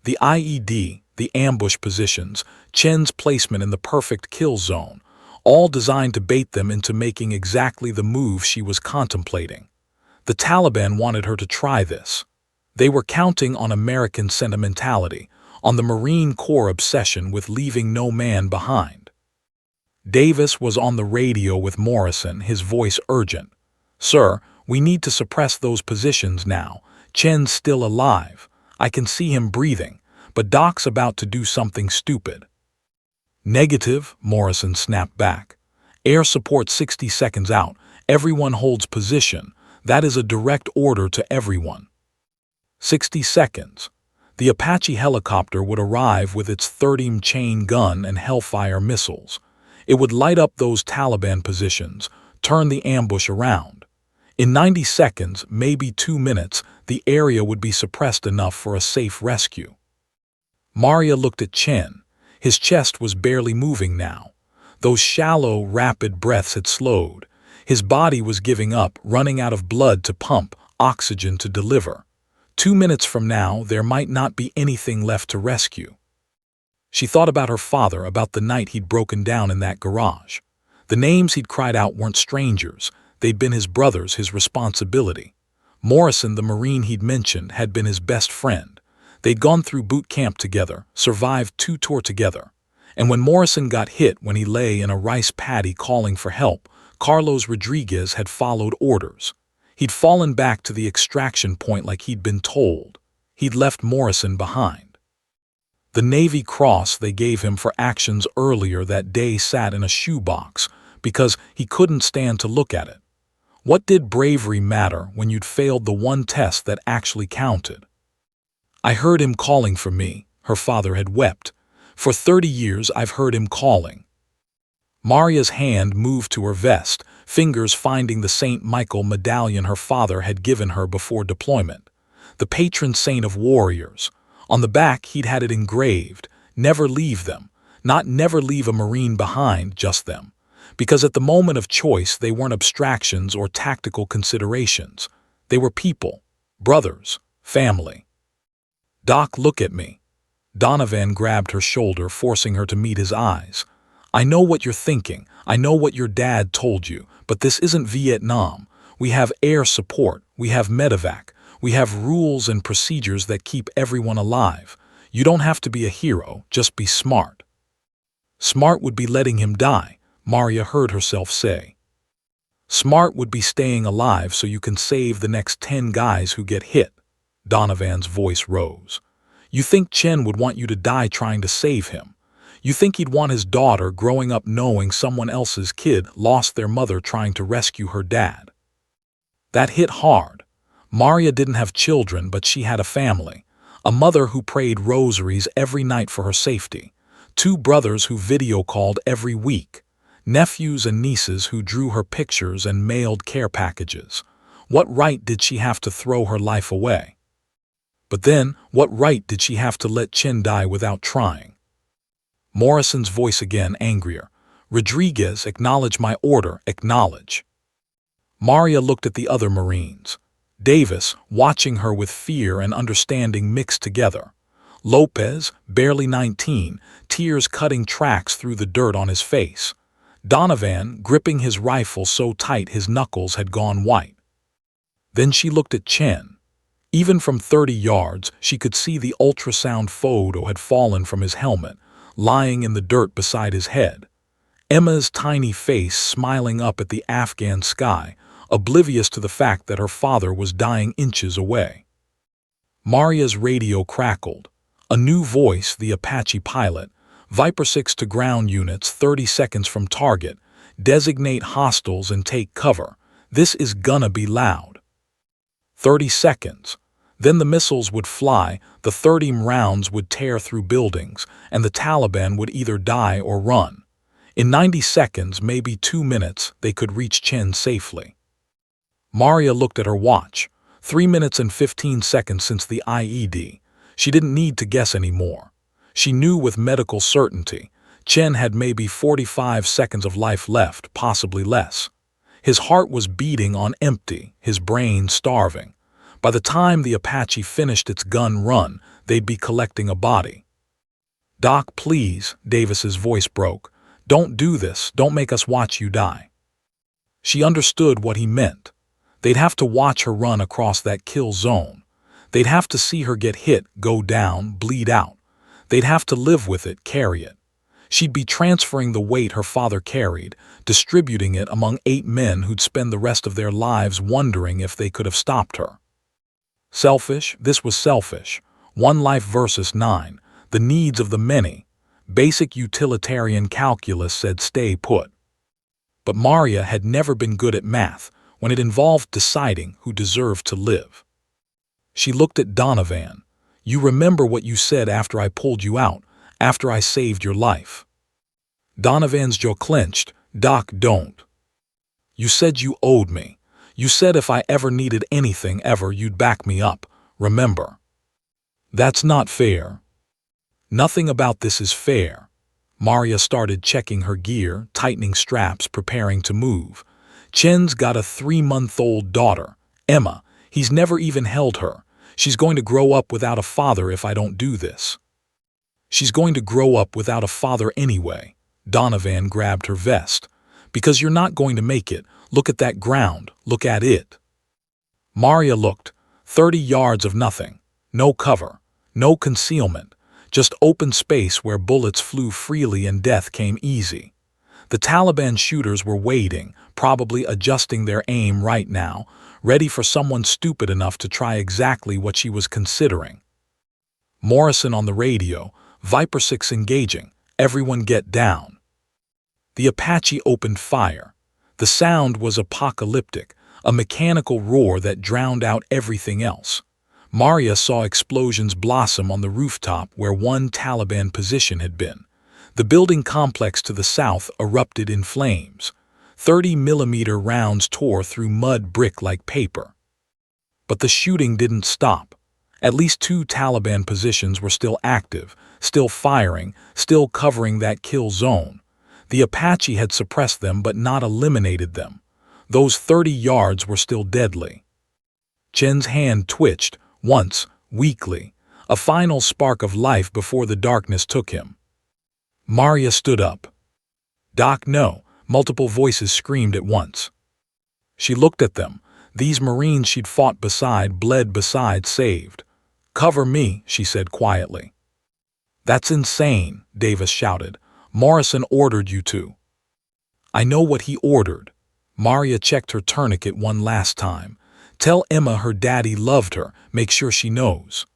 S1: The IED, the ambush positions, Chen's placement in the perfect kill zone, all designed to bait them into making exactly the move she was contemplating. The Taliban wanted her to try this. They were counting on American sentimentality, on the Marine Corps obsession with leaving no man behind. Davis was on the radio with Morrison, his voice urgent. "Sir, we need to suppress those positions now. Chen's still alive. I can see him breathing, but Doc's about to do something stupid." "Negative," Morrison snapped back. "Air support 60 seconds out. Everyone holds position. That is a direct order to everyone." 60 seconds. The Apache helicopter would arrive with its 30 chain gun and Hellfire missiles. It would light up those Taliban positions, turn the ambush around. In 90 seconds, maybe 2 minutes, the area would be suppressed enough for a safe rescue. Maria looked at Chen. His chest was barely moving now. Those shallow, rapid breaths had slowed. His body was giving up, running out of blood to pump, oxygen to deliver. 2 minutes from now, there might not be anything left to rescue. She thought about her father, about the night he'd broken down in that garage. The names he'd cried out weren't strangers. They'd been his brothers, his responsibility. Morrison, the Marine he'd mentioned, had been his best friend. They'd gone through boot camp together, survived 2 tours together. And when Morrison got hit, when he lay in a rice paddy calling for help, Carlos Rodriguez had followed orders. He'd fallen back to the extraction point like he'd been told. He'd left Morrison behind. The Navy Cross they gave him for actions earlier that day sat in a shoebox because he couldn't stand to look at it. What did bravery matter when you'd failed the one test that actually counted? "I heard him calling for me," her father had wept. "For 30 years I've heard him calling." Maria's hand moved to her vest, fingers finding the St. Michael medallion her father had given her before deployment. The patron saint of warriors. On the back he'd had it engraved, "Never leave them." Not never leave a Marine behind, just them. Because at the moment of choice they weren't abstractions or tactical considerations. They were people, brothers, family. "Doc, look at me." Donovan grabbed her shoulder, forcing her to meet his eyes. "I know what you're thinking. I know what your dad told you. But this isn't Vietnam. We have air support. We have medevac. We have rules and procedures that keep everyone alive. You don't have to be a hero. Just be smart." Smart would be letting him die, Maria heard herself say. Smart would be staying alive so you can save the next 10 guys who get hit. Donovan's voice rose. You think Chen would want you to die trying to save him. You think he'd want his daughter growing up knowing someone else's kid lost their mother trying to rescue her dad? That hit hard. Maria didn't have children, but she had a family. A mother who prayed rosaries every night for her safety. 2 brothers who video called every week. Nephews and nieces who drew her pictures and mailed care packages. What right did she have to throw her life away? But then, what right did she have to let Chen die without trying? Morrison's voice again, angrier. Rodriguez, acknowledge my order, acknowledge. Maria looked at the other Marines. Davis, watching her with fear and understanding mixed together. Lopez, barely 19, tears cutting tracks through the dirt on his face. Donovan, gripping his rifle so tight his knuckles had gone white. Then she looked at Chen. Even from 30 yards, she could see the ultrasound photo had fallen from his helmet, lying in the dirt beside his head. Emma's tiny face smiling up at the Afghan sky, oblivious to the fact that her father was dying inches away. Maria's radio crackled. A new voice, the Apache pilot. Viper 6 to ground units 30 seconds from target. Designate hostiles and take cover. This is gonna be loud. 30 seconds. Then the missiles would fly, the 30 rounds would tear through buildings, and the Taliban would either die or run. In 90 seconds, maybe 2 minutes, they could reach Chen safely. Maria looked at her watch. 3 minutes and 15 seconds since the IED. She didn't need to guess anymore. She knew with medical certainty. Chen had maybe 45 seconds of life left, possibly less. His heart was beating on empty, his brain starving. By the time the Apache finished its gun run, they'd be collecting a body. "Doc, please," Davis's voice broke. "Don't do this, don't make us watch you die." She understood what he meant. They'd have to watch her run across that kill zone. They'd have to see her get hit, go down, bleed out. They'd have to live with it, carry it. She'd be transferring the weight her father carried, distributing it among 8 men who'd spend the rest of their lives wondering if they could have stopped her. Selfish, this was selfish. 1 life versus 9, the needs of the many. Basic utilitarian calculus said stay put. But Maria had never been good at math when it involved deciding who deserved to live. She looked at Donovan. "You remember what you said after I pulled you out, after I saved your life?" Donovan's jaw clenched. "Doc, don't. You said you owed me. You said if I ever needed anything ever, you'd back me up, remember?" "That's not fair." "Nothing about this is fair." Maria started checking her gear, tightening straps, preparing to move. Chen's got a 3-month-old daughter, Emma. He's never even held her. She's going to grow up without a father if I don't do this. She's going to grow up without a father anyway. Donovan grabbed her vest. "Because you're not going to make it. Look at that ground. Look at it." Maria looked. 30 yards of nothing. No cover. No concealment. Just open space where bullets flew freely and death came easy. The Taliban shooters were waiting, probably adjusting their aim right now, ready for someone stupid enough to try exactly what she was considering. Morrison on the radio, Viper 6 engaging, everyone get down. The Apache opened fire. The sound was apocalyptic, a mechanical roar that drowned out everything else. Maria saw explosions blossom on the rooftop where one Taliban position had been. The building complex to the south erupted in flames. 30mm rounds tore through mud brick like paper. But the shooting didn't stop. At least 2 Taliban positions were still active, still firing, still covering that kill zone. The Apache had suppressed them but not eliminated them. Those 30 yards were still deadly. Chen's hand twitched, once, weakly, a final spark of life before the darkness took him. Maria stood up. "Doc, no," multiple voices screamed at once. She looked at them. These Marines she'd fought beside, bled beside, saved. "Cover me," she said quietly. "That's insane," Davis shouted. "Morrison ordered you to." "I know what he ordered." Maria checked her tourniquet one last time. "Tell Emma her daddy loved her. Make sure she knows."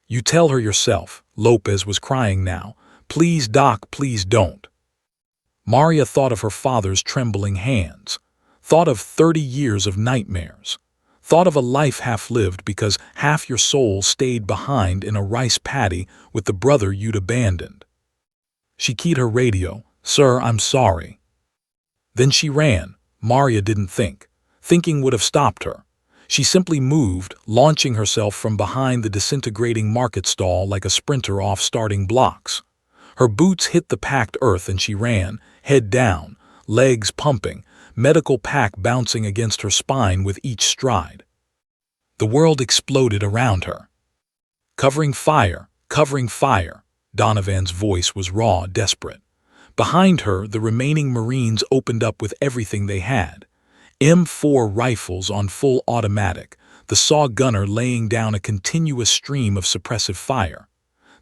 S1: "You tell her yourself." Lopez was crying now. Please, Doc, please don't. Maria thought of her father's trembling hands, thought of 30 years of nightmares, thought of a life half lived because half your soul stayed behind in a rice paddy with the brother you'd abandoned. She keyed her radio. Sir, I'm sorry. Then she ran. Maria didn't think. Thinking would have stopped her. She simply moved, launching herself from behind the disintegrating market stall like a sprinter off starting blocks. Her boots hit the packed earth and she ran, head down, legs pumping, medical pack bouncing against her spine with each stride. The world exploded around her. Covering fire, covering fire. Donovan's voice was raw, desperate. Behind her, the remaining Marines opened up with everything they had. M4 rifles on full automatic, the SAW gunner laying down a continuous stream of suppressive fire.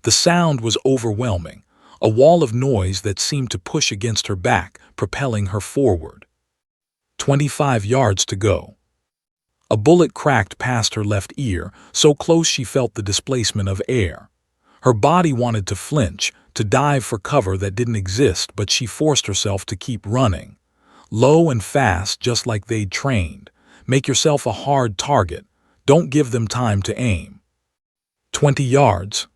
S1: The sound was overwhelming, a wall of noise that seemed to push against her back, propelling her forward. 25 yards to go. A bullet cracked past her left ear, so close she felt the displacement of air. Her body wanted to flinch, to dive for cover that didn't exist, but she forced herself to keep running. Low and fast, just like they'd trained. Make yourself a hard target. Don't give them time to aim. 20 yards.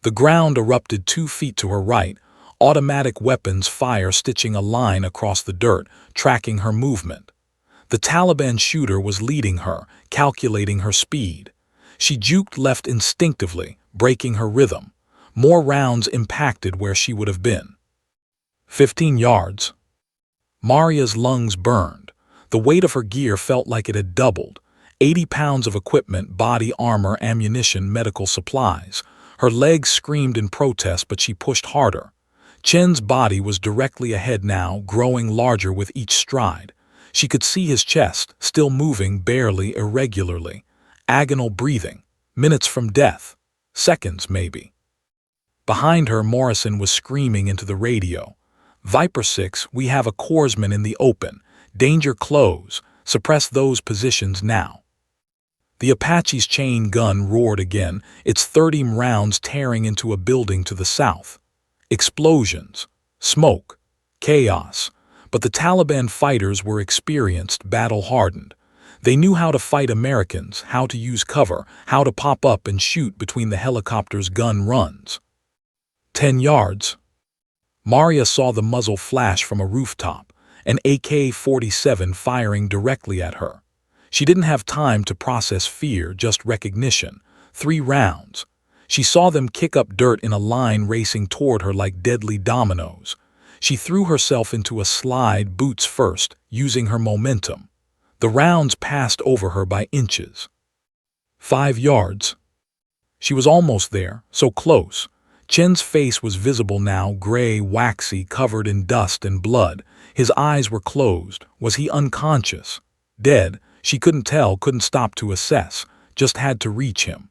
S1: The ground erupted 2 feet to her right, automatic weapons fire stitching a line across the dirt, tracking her movement. The Taliban shooter was leading her, calculating her speed. She juked left instinctively, breaking her rhythm. More rounds impacted where she would have been. 15 yards. Maria's lungs burned. The weight of her gear felt like it had doubled. 80 pounds of equipment, body armor, ammunition, medical supplies. Her legs screamed in protest, but she pushed harder. Chen's body was directly ahead now, growing larger with each stride. She could see his chest, still moving barely, irregularly. Agonal breathing. Minutes from death. Seconds, maybe. Behind her, Morrison was screaming into the radio. Viper 6, we have a corpsman in the open. Danger close. Suppress those positions now. The Apache's chain gun roared again, its 30 rounds tearing into a building to the south. Explosions. Smoke. Chaos. But the Taliban fighters were experienced, battle-hardened. They knew how to fight Americans, how to use cover, how to pop up and shoot between the helicopter's gun runs. 10 yards. Maria saw the muzzle flash from a rooftop, an AK-47 firing directly at her. She didn't have time to process fear, just recognition. 3 rounds. She saw them kick up dirt in a line racing toward her like deadly dominoes. She threw herself into a slide, boots first, using her momentum. The rounds passed over her by inches. 5 yards. She was almost there, so close. Chen's face was visible now, gray, waxy, covered in dust and blood. His eyes were closed. Was he unconscious? Dead? She couldn't tell, couldn't stop to assess, just had to reach him.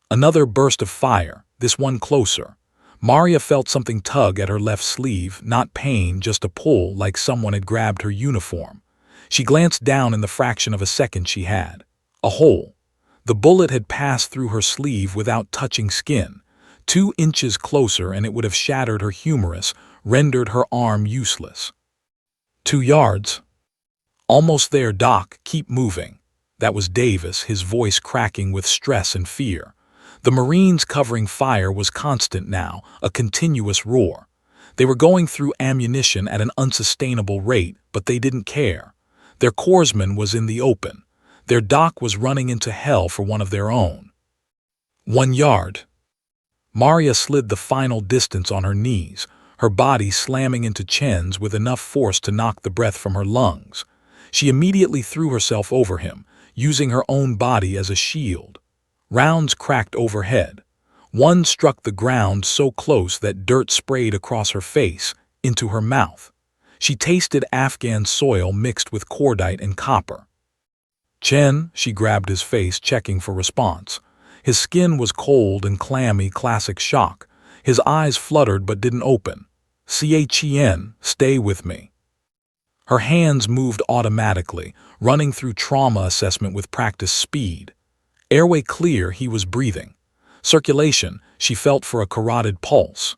S1: Another burst of fire, this one closer. Maria felt something tug at her left sleeve, not pain, just a pull, like someone had grabbed her uniform. She glanced down in the fraction of a second she had. A hole. The bullet had passed through her sleeve without touching skin. 2 inches closer and it would have shattered her humerus, rendered her arm useless. 2 yards. Almost there, Doc, keep moving. That was Davis, his voice cracking with stress and fear. The Marines covering fire was constant now, a continuous roar. They were going through ammunition at an unsustainable rate, but they didn't care. Their corpsman was in the open. Their doc was running into hell for one of their own. 1 yard. Maria slid the final distance on her knees, her body slamming into Chen's with enough force to knock the breath from her lungs. She immediately threw herself over him, using her own body as a shield. Rounds cracked overhead. One struck the ground so close that dirt sprayed across her face, into her mouth. She tasted Afghan soil mixed with cordite and copper. Chen, she grabbed his face, checking for response. His skin was cold and clammy, classic shock. His eyes fluttered but didn't open. Chen, stay with me. Her hands moved automatically, running through trauma assessment with practiced speed. Airway clear, he was breathing. Circulation, she felt for a carotid pulse.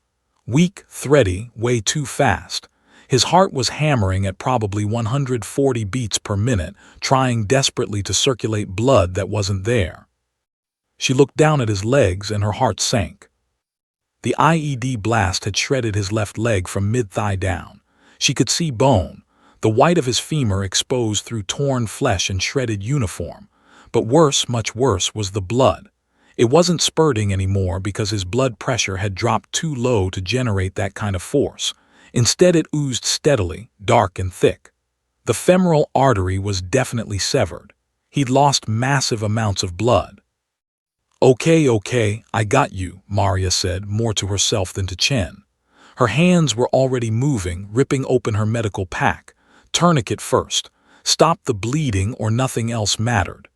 S1: Weak, thready, way too fast. His heart was hammering at probably 140 beats per minute, trying desperately to circulate blood that wasn't there. She looked down at his legs and her heart sank. The IED blast had shredded his left leg from mid-thigh down. She could see bone, the white of his femur exposed through torn flesh and shredded uniform. But worse, much worse, was the blood. It wasn't spurting anymore because his blood pressure had dropped too low to generate that kind of force. Instead, it oozed steadily, dark and thick. The femoral artery was definitely severed. He'd lost massive amounts of blood. Okay, I got you, Maria said, more to herself than to Chen. Her hands were already moving, ripping open her medical pack. Tourniquet first. Stop the bleeding or nothing else mattered.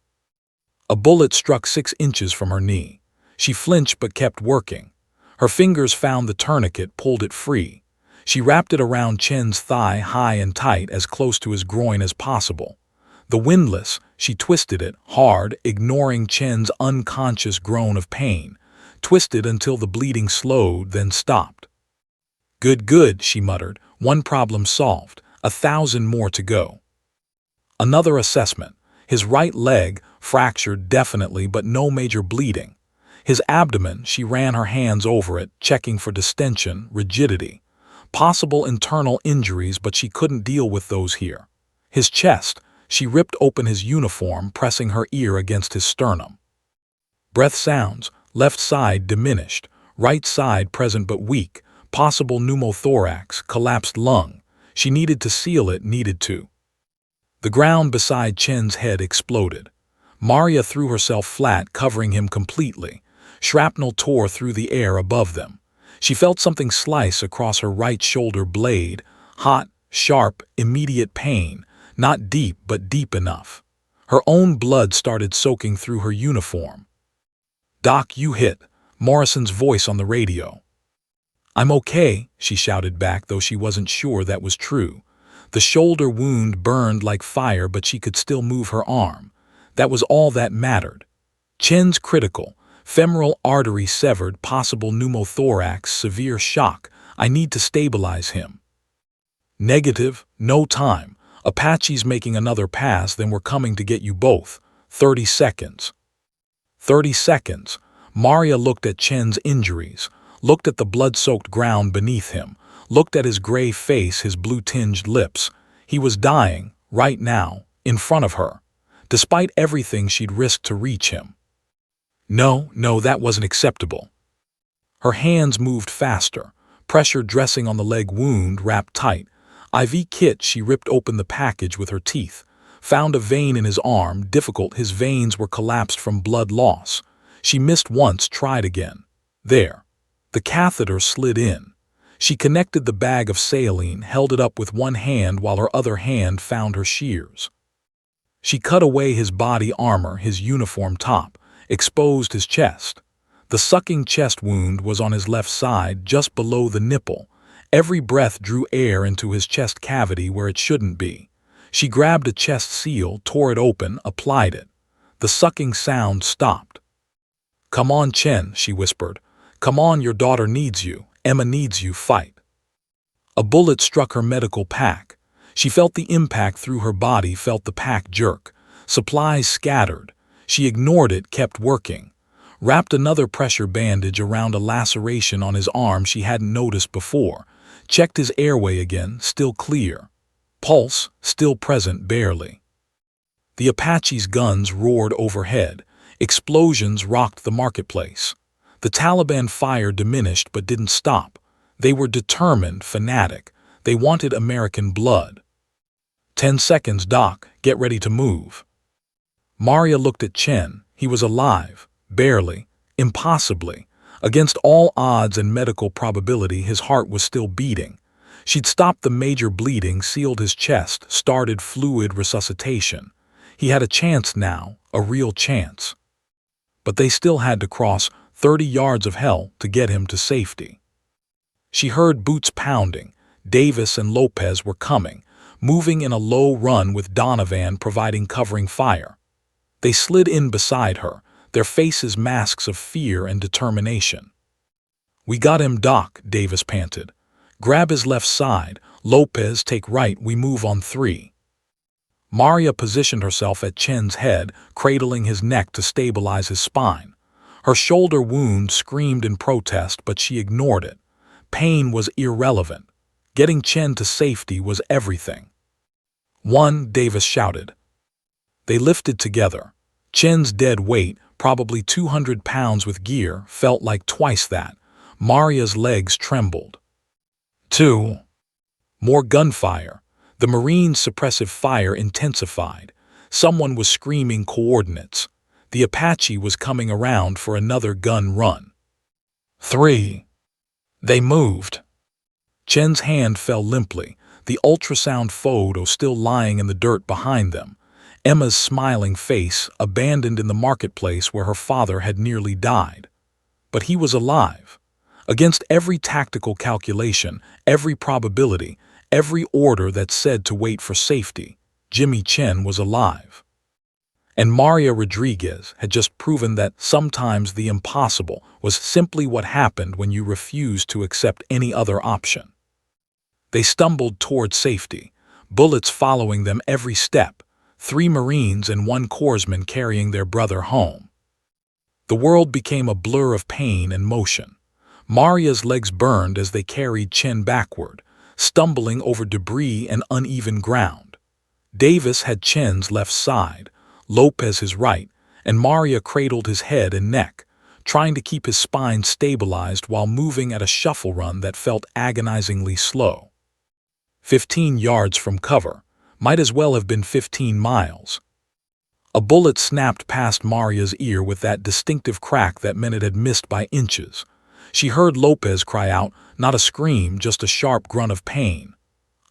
S1: A bullet struck 6 inches from her knee. She flinched but kept working. Her fingers found the tourniquet, pulled it free. She wrapped it around Chen's thigh high and tight, as close to his groin as possible. The windlass, she twisted it, hard, ignoring Chen's unconscious groan of pain. Twisted until the bleeding slowed, then stopped. Good, she muttered. 1 problem solved. 1,000 more to go. Another assessment. His right leg, fractured definitely, but no major bleeding. His abdomen, she ran her hands over it, checking for distension, rigidity. Possible internal injuries, but she couldn't deal with those here. His chest, she ripped open his uniform, pressing her ear against his sternum. Breath sounds, left side diminished, right side present but weak, possible pneumothorax, collapsed lung. She needed to seal it, needed to. The ground beside Chen's head exploded. Maria threw herself flat, covering him completely. Shrapnel tore through the air above them. She felt something slice across her right shoulder blade, hot, sharp, immediate pain. Not deep, but deep enough. Her own blood started soaking through her uniform. "Doc, you hit," Morrison's voice on the radio. "I'm okay," she shouted back, though she wasn't sure that was true. The shoulder wound burned like fire, but she could still move her arm. That was all that mattered. Chen's critical. Femoral artery severed, possible pneumothorax, severe shock. I need to stabilize him. Negative, no time. Apache's making another pass, then we're coming to get you both. 30 seconds. 30 seconds. Maria looked at Chen's injuries, looked at the blood-soaked ground beneath him, looked at his gray face, his blue-tinged lips. He was dying, right now, in front of her, despite everything she'd risked to reach him. No, that wasn't acceptable. Her hands moved faster, pressure dressing on the leg wound wrapped tight. IV kit, she ripped open the package with her teeth. Found a vein in his arm, difficult, his veins were collapsed from blood loss. She missed once, tried again. There. The catheter slid in. She connected the bag of saline, held it up with one hand while her other hand found her shears. She cut away his body armor, his uniform top, exposed his chest. The sucking chest wound was on his left side, just below the nipple. Every breath drew air into his chest cavity where it shouldn't be. She grabbed a chest seal, tore it open, applied it. The sucking sound stopped. "Come on, Chen," she whispered. "Come on, your daughter needs you. Emma needs you, fight." A bullet struck her medical pack. She felt the impact through her body, felt the pack jerk. Supplies scattered. She ignored it, kept working. Wrapped another pressure bandage around a laceration on his arm she hadn't noticed before. Checked his airway again, still clear. Pulse, still present, barely. The Apache's guns roared overhead. Explosions rocked the marketplace. The Taliban fire diminished but didn't stop. They were determined, fanatic. They wanted American blood. 10 seconds, Doc. Get ready to move. Maria looked at Chen. He was alive. Barely. Impossibly. Against all odds and medical probability, his heart was still beating. She'd stopped the major bleeding, sealed his chest, started fluid resuscitation. He had a chance now, a real chance. But they still had to cross 30 yards of hell to get him to safety. She heard boots pounding. Davis and Lopez were coming, moving in a low run with Donovan providing covering fire. They slid in beside her, their faces masks of fear and determination. "We got him, Doc," Davis panted. "Grab his left side. Lopez, take right. We move on 3. Maria positioned herself at Chen's head, cradling his neck to stabilize his spine. Her shoulder wound screamed in protest, but she ignored it. Pain was irrelevant. Getting Chen to safety was everything. 1, Davis shouted. They lifted together. Chen's dead weight, probably 200 pounds with gear, felt like twice that. Maria's legs trembled. 2. More gunfire. The Marines' suppressive fire intensified. Someone was screaming coordinates. The Apache was coming around for another gun run. 3. They moved. Chen's hand fell limply, the ultrasound photo still lying in the dirt behind them. Emma's smiling face, abandoned in the marketplace where her father had nearly died. But he was alive. Against every tactical calculation, every probability, every order that said to wait for safety, Jimmy Chen was alive. And Maria Rodriguez had just proven that sometimes the impossible was simply what happened when you refused to accept any other option. They stumbled toward safety, bullets following them every step, 3 Marines and 1 corpsman carrying their brother home. The world became a blur of pain and motion. Maria's legs burned as they carried Chen backward, stumbling over debris and uneven ground. Davis had Chen's left side, Lopez his right, and Maria cradled his head and neck, trying to keep his spine stabilized while moving at a shuffle run that felt agonizingly slow. 15 yards from cover, might as well have been 15 miles. A bullet snapped past Maria's ear with that distinctive crack that meant it had missed by inches. She heard Lopez cry out, not a scream, just a sharp grunt of pain.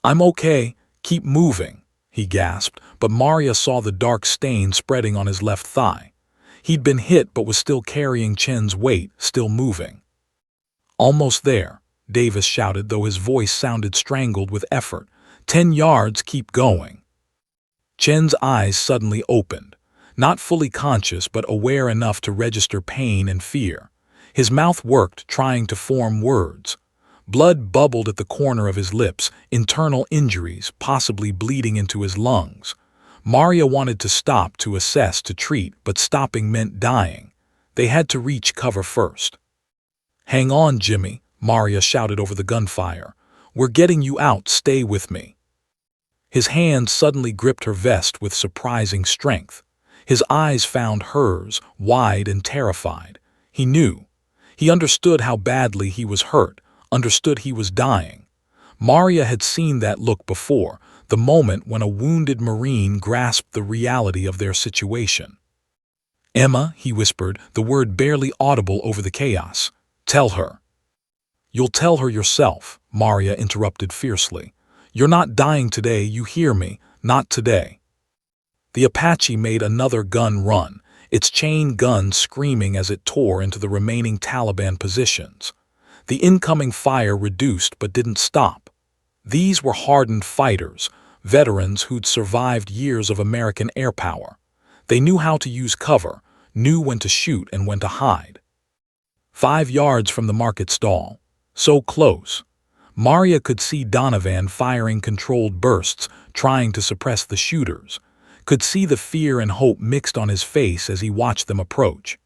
S1: "I'm okay, keep moving," he gasped, but Maria saw the dark stain spreading on his left thigh. He'd been hit but was still carrying Chen's weight, still moving. "Almost there," Davis shouted, though his voice sounded strangled with effort. 10 yards, keep going." Chen's eyes suddenly opened, not fully conscious but aware enough to register pain and fear. His mouth worked, trying to form words. Blood bubbled at the corner of his lips, internal injuries, possibly bleeding into his lungs. Maria wanted to stop, to assess, to treat, but stopping meant dying. They had to reach cover first. "Hang on, Jimmy," Maria shouted over the gunfire. "We're getting you out, stay with me." His hand suddenly gripped her vest with surprising strength. His eyes found hers, wide and terrified. He knew. He understood how badly he was hurt, understood he was dying. Maria had seen that look before, the moment when a wounded Marine grasped the reality of their situation. "Emma," he whispered, the word barely audible over the chaos. "Tell her." "You'll tell her yourself," Maria interrupted fiercely. "You're not dying today, you hear me? Not today." The Apache made another gun run, its chain gun screaming as it tore into the remaining Taliban positions. The incoming fire reduced but didn't stop. These were hardened fighters, veterans who'd survived years of American air power. They knew how to use cover, knew when to shoot and when to hide. 5 yards from the market stall. So close. Maria could see Donovan firing controlled bursts, trying to suppress the shooters. Could see the fear and hope mixed on his face as he watched them approach.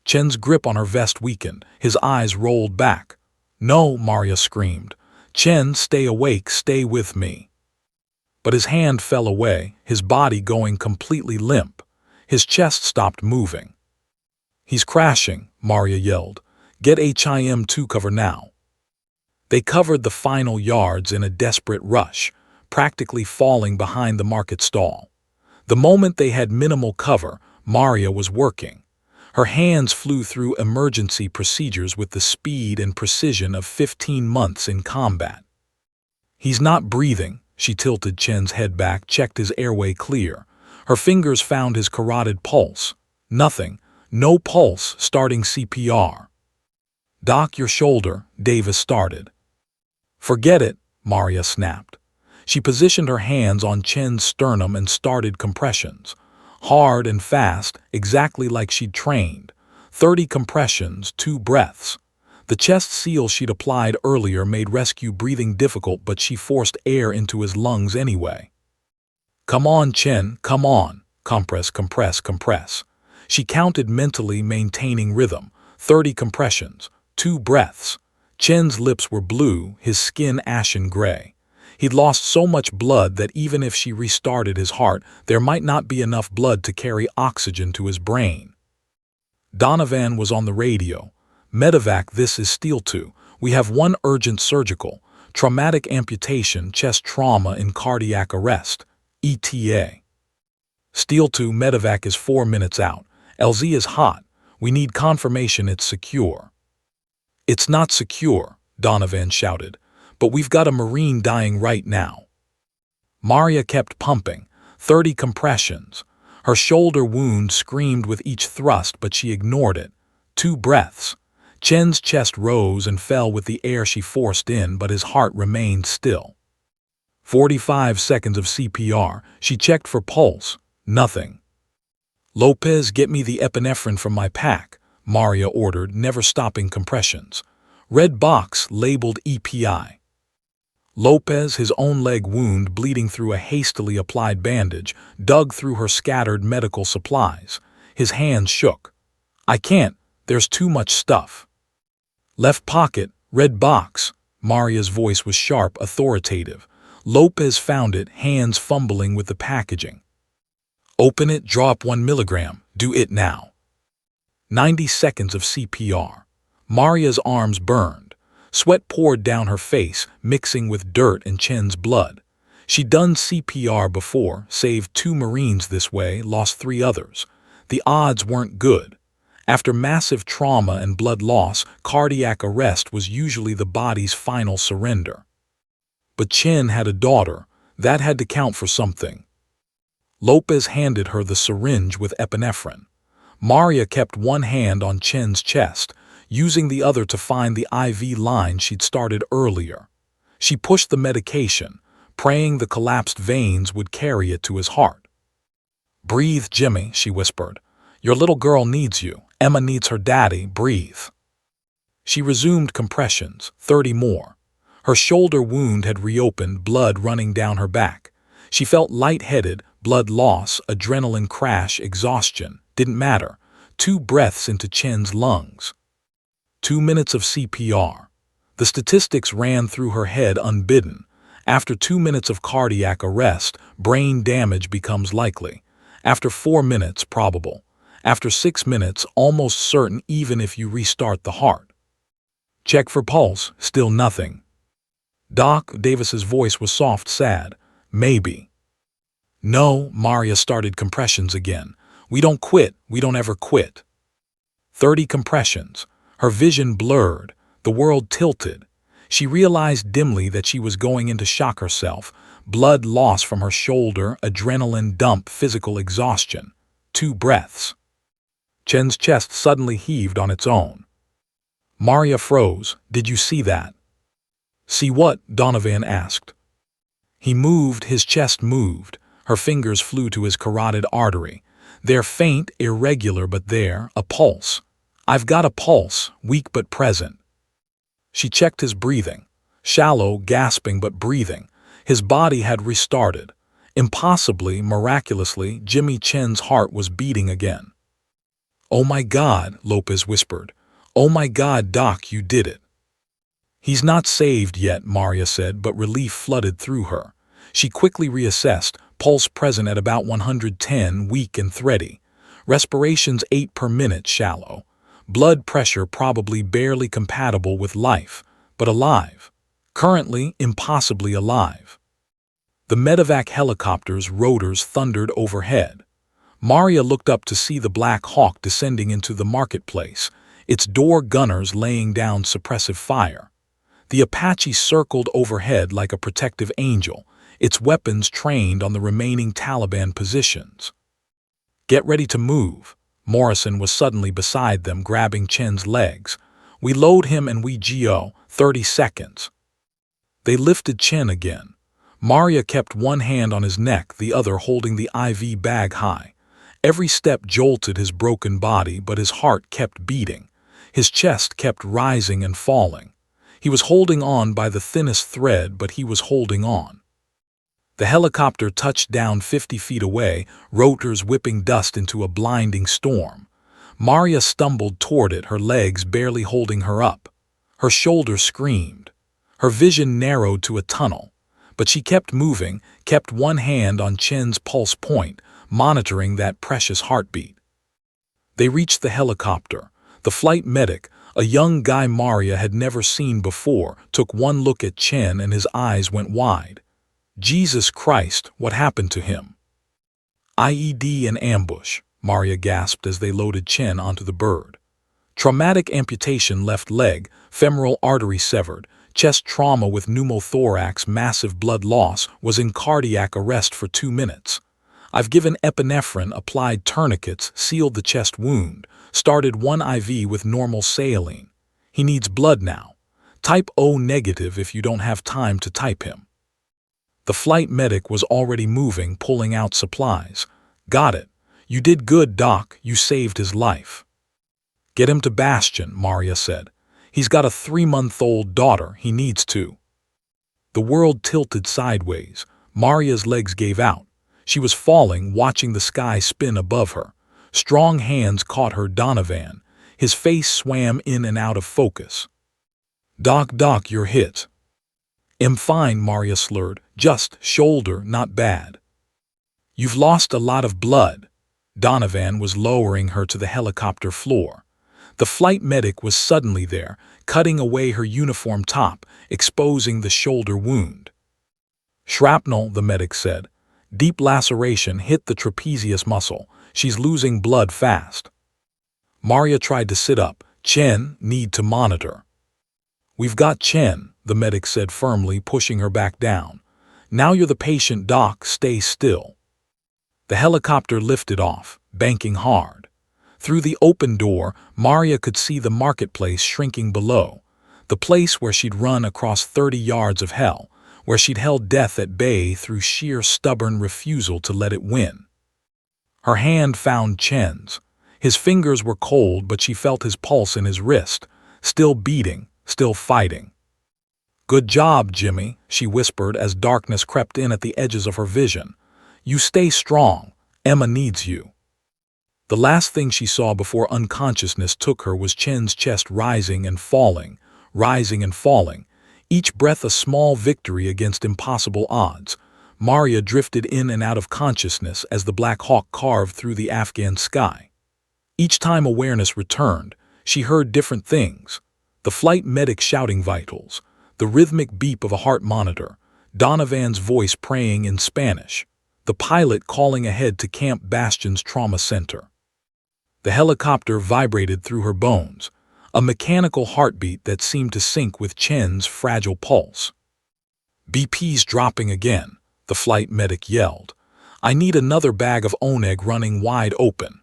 S1: Chen's grip on her vest weakened, his eyes rolled back. "No," Maria screamed. "Chen, stay awake, stay with me." But his hand fell away, his body going completely limp. His chest stopped moving. "He's crashing," Maria yelled. "Get HIM-2 cover now." They covered the final yards in a desperate rush, practically falling behind the market stall. The moment they had minimal cover, Maria was working. Her hands flew through emergency procedures with the speed and precision of 15 months in combat. "He's not breathing." She tilted Chen's head back, checked his airway clear. Her fingers found his carotid pulse. Nothing. No pulse, starting CPR. "Doc, your shoulder," Davis started. "Forget it," Maria snapped. She positioned her hands on Chen's sternum and started compressions. Hard and fast, exactly like she'd trained. 30 compressions, 2 breaths. The chest seal she'd applied earlier made rescue breathing difficult, but she forced air into his lungs anyway. Come on, Chen, come on. Compress, compress, compress. She counted mentally, maintaining rhythm. 30 compressions, 2 breaths. Chen's lips were blue, his skin ashen gray. He'd lost so much blood that even if she restarted his heart, there might not be enough blood to carry oxygen to his brain. Donovan was on the radio. Medevac, this is Steel 2. We have one urgent surgical, traumatic amputation, chest trauma in cardiac arrest, ETA. Steel 2, Medevac is 4 minutes out. LZ is hot. We need confirmation it's secure. It's not secure, Donovan shouted, but we've got a Marine dying right now. Maria kept pumping, 30 compressions. Her shoulder wound screamed with each thrust, but she ignored it. 2 breaths. Chen's chest rose and fell with the air she forced in, but his heart remained still. 45 seconds of CPR. She checked for pulse. Nothing. Lopez, get me the epinephrine from my pack, Maria ordered, never stopping compressions. Red box labeled EPI. Lopez, his own leg wound bleeding through a hastily applied bandage, dug through her scattered medical supplies. His hands shook. I can't. There's too much stuff. Left pocket, red box. Maria's voice was sharp, authoritative. Lopez found it, hands fumbling with the packaging. Open it, drop 1 milligram. Do it now. 90 seconds of CPR. Maria's arms burned. Sweat poured down her face, mixing with dirt and Chen's blood. She'd done CPR before, saved 2 Marines this way, lost 3 others. The odds weren't good. After massive trauma and blood loss, cardiac arrest was usually the body's final surrender. But Chen had a daughter. That had to count for something. Lopez handed her the syringe with epinephrine. Maria kept one hand on Chen's chest, using the other to find the IV line she'd started earlier. She pushed the medication, praying the collapsed veins would carry it to his heart. Breathe, Jimmy, she whispered. Your little girl needs you. Emma needs her daddy. Breathe. She resumed compressions, 30 more. Her shoulder wound had reopened, blood running down her back. She felt lightheaded, blood loss, adrenaline crash, exhaustion. Didn't matter. 2 breaths into Chen's lungs. 2 minutes of CPR. The statistics ran through her head unbidden. After 2 minutes of cardiac arrest, brain damage becomes likely. After 4 minutes, probable. After 6 minutes, almost certain even if you restart the heart. Check for pulse, still nothing. Doc, Davis's voice was soft, sad. Maybe. No, Maria started compressions again. We don't quit, we don't ever quit. 30 compressions. Her vision blurred, the world tilted. She realized dimly that she was going into shock herself. Blood loss from her shoulder, adrenaline dump, physical exhaustion. 2 breaths. Chen's chest suddenly heaved on its own. Maria froze. Did you see that? See what? Donovan asked. He moved, his chest moved. Her fingers flew to his carotid artery. They're faint, irregular, but there, a pulse. I've got a pulse, weak but present. She checked his breathing. Shallow, gasping but breathing. His body had restarted. Impossibly, miraculously, Jimmy Chen's heart was beating again. Oh my God, Lopez whispered. Oh my God, Doc, you did it. He's not saved yet, Maria said, but relief flooded through her. She quickly reassessed, pulse present at about 110, weak and thready. Respirations 8 per minute, shallow. Blood pressure probably barely compatible with life, but alive. Currently, impossibly alive. The medevac helicopter's rotors thundered overhead. Maria looked up to see the Black Hawk descending into the marketplace, its door gunners laying down suppressive fire. The Apache circled overhead like a protective angel, its weapons trained on the remaining Taliban positions. Get ready to move. Morrison was suddenly beside them, grabbing Chen's legs. We load him and we go, 30 seconds. They lifted Chen again. Maria kept one hand on his neck, the other holding the IV bag high. Every step jolted his broken body, but his heart kept beating. His chest kept rising and falling. He was holding on by the thinnest thread, but he was holding on. The helicopter touched down 50 feet away, rotors whipping dust into a blinding storm. Maria stumbled toward it, her legs barely holding her up. Her shoulder screamed. Her vision narrowed to a tunnel. But she kept moving, kept one hand on Chen's pulse point, monitoring that precious heartbeat. They reached the helicopter. The flight medic, a young guy Maria had never seen before, took one look at Chen and his eyes went wide. Jesus Christ, what happened to him? IED in ambush, Maria gasped as they loaded Chen onto the bird. Traumatic amputation, left leg, femoral artery severed, chest trauma with pneumothorax, massive blood loss, was in cardiac arrest for 2 minutes. I've given epinephrine, applied tourniquets, sealed the chest wound, started 1 IV with normal saline. He needs blood now. Type O negative if you don't have time to type him. The flight medic was already moving, pulling out supplies. Got it. You did good, Doc. You saved his life. Get him to Bastion, Maria said. He's got a 3-month-old daughter. He needs to. The world tilted sideways. Maria's legs gave out. She was falling, watching the sky spin above her. Strong hands caught her. Donovan. His face swam in and out of focus. Doc, you're hit. I'm fine, Maria slurred. Just shoulder, not bad. You've lost a lot of blood. Donovan was lowering her to the helicopter floor. The flight medic was suddenly there, cutting away her uniform top, exposing the shoulder wound. Shrapnel, the medic said. Deep laceration hit the trapezius muscle. She's losing blood fast. Maria tried to sit up. Chen, need to monitor. We've got Chen, the medic said firmly, pushing her back down. Now you're the patient, Doc. Stay still. The helicopter lifted off, banking hard. Through the open door, Maria could see the marketplace shrinking below, the place where she'd run across 30 yards of hell, where she'd held death at bay through sheer stubborn refusal to let it win. Her hand found Chen's. His fingers were cold, but she felt his pulse in his wrist, still beating, still fighting. Good job, Jimmy, she whispered as darkness crept in at the edges of her vision. You stay strong. Emma needs you. The last thing she saw before unconsciousness took her was Chen's chest rising and falling, each breath a small victory against impossible odds. Maria drifted in and out of consciousness as the Black Hawk carved through the Afghan sky. Each time awareness returned, she heard different things. The flight medic shouting vitals, the rhythmic beep of a heart monitor, Donovan's voice praying in Spanish, the pilot calling ahead to Camp Bastion's trauma center. The helicopter vibrated through her bones, a mechanical heartbeat that seemed to sync with Chen's fragile pulse. BP's dropping again, the flight medic yelled. I need another bag of Oneg running wide open.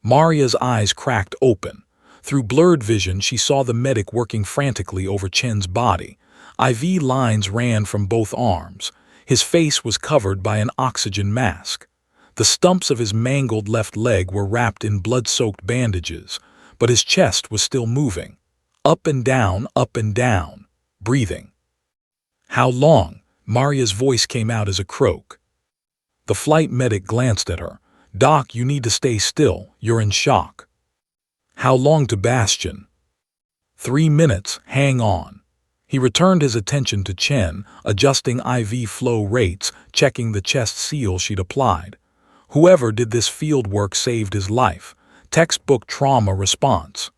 S1: Maria's eyes cracked open. Through blurred vision, she saw the medic working frantically over Chen's body. IV lines ran from both arms. His face was covered by an oxygen mask. The stumps of his mangled left leg were wrapped in blood-soaked bandages, but his chest was still moving. Up and down, breathing. How long? Maria's voice came out as a croak. The flight medic glanced at her. Doc, you need to stay still. You're in shock. How long to Bastion? 3 minutes. Hang on. He returned his attention to Chen, adjusting IV flow rates, checking the chest seal she'd applied. Whoever did this field work saved his life. Textbook trauma response.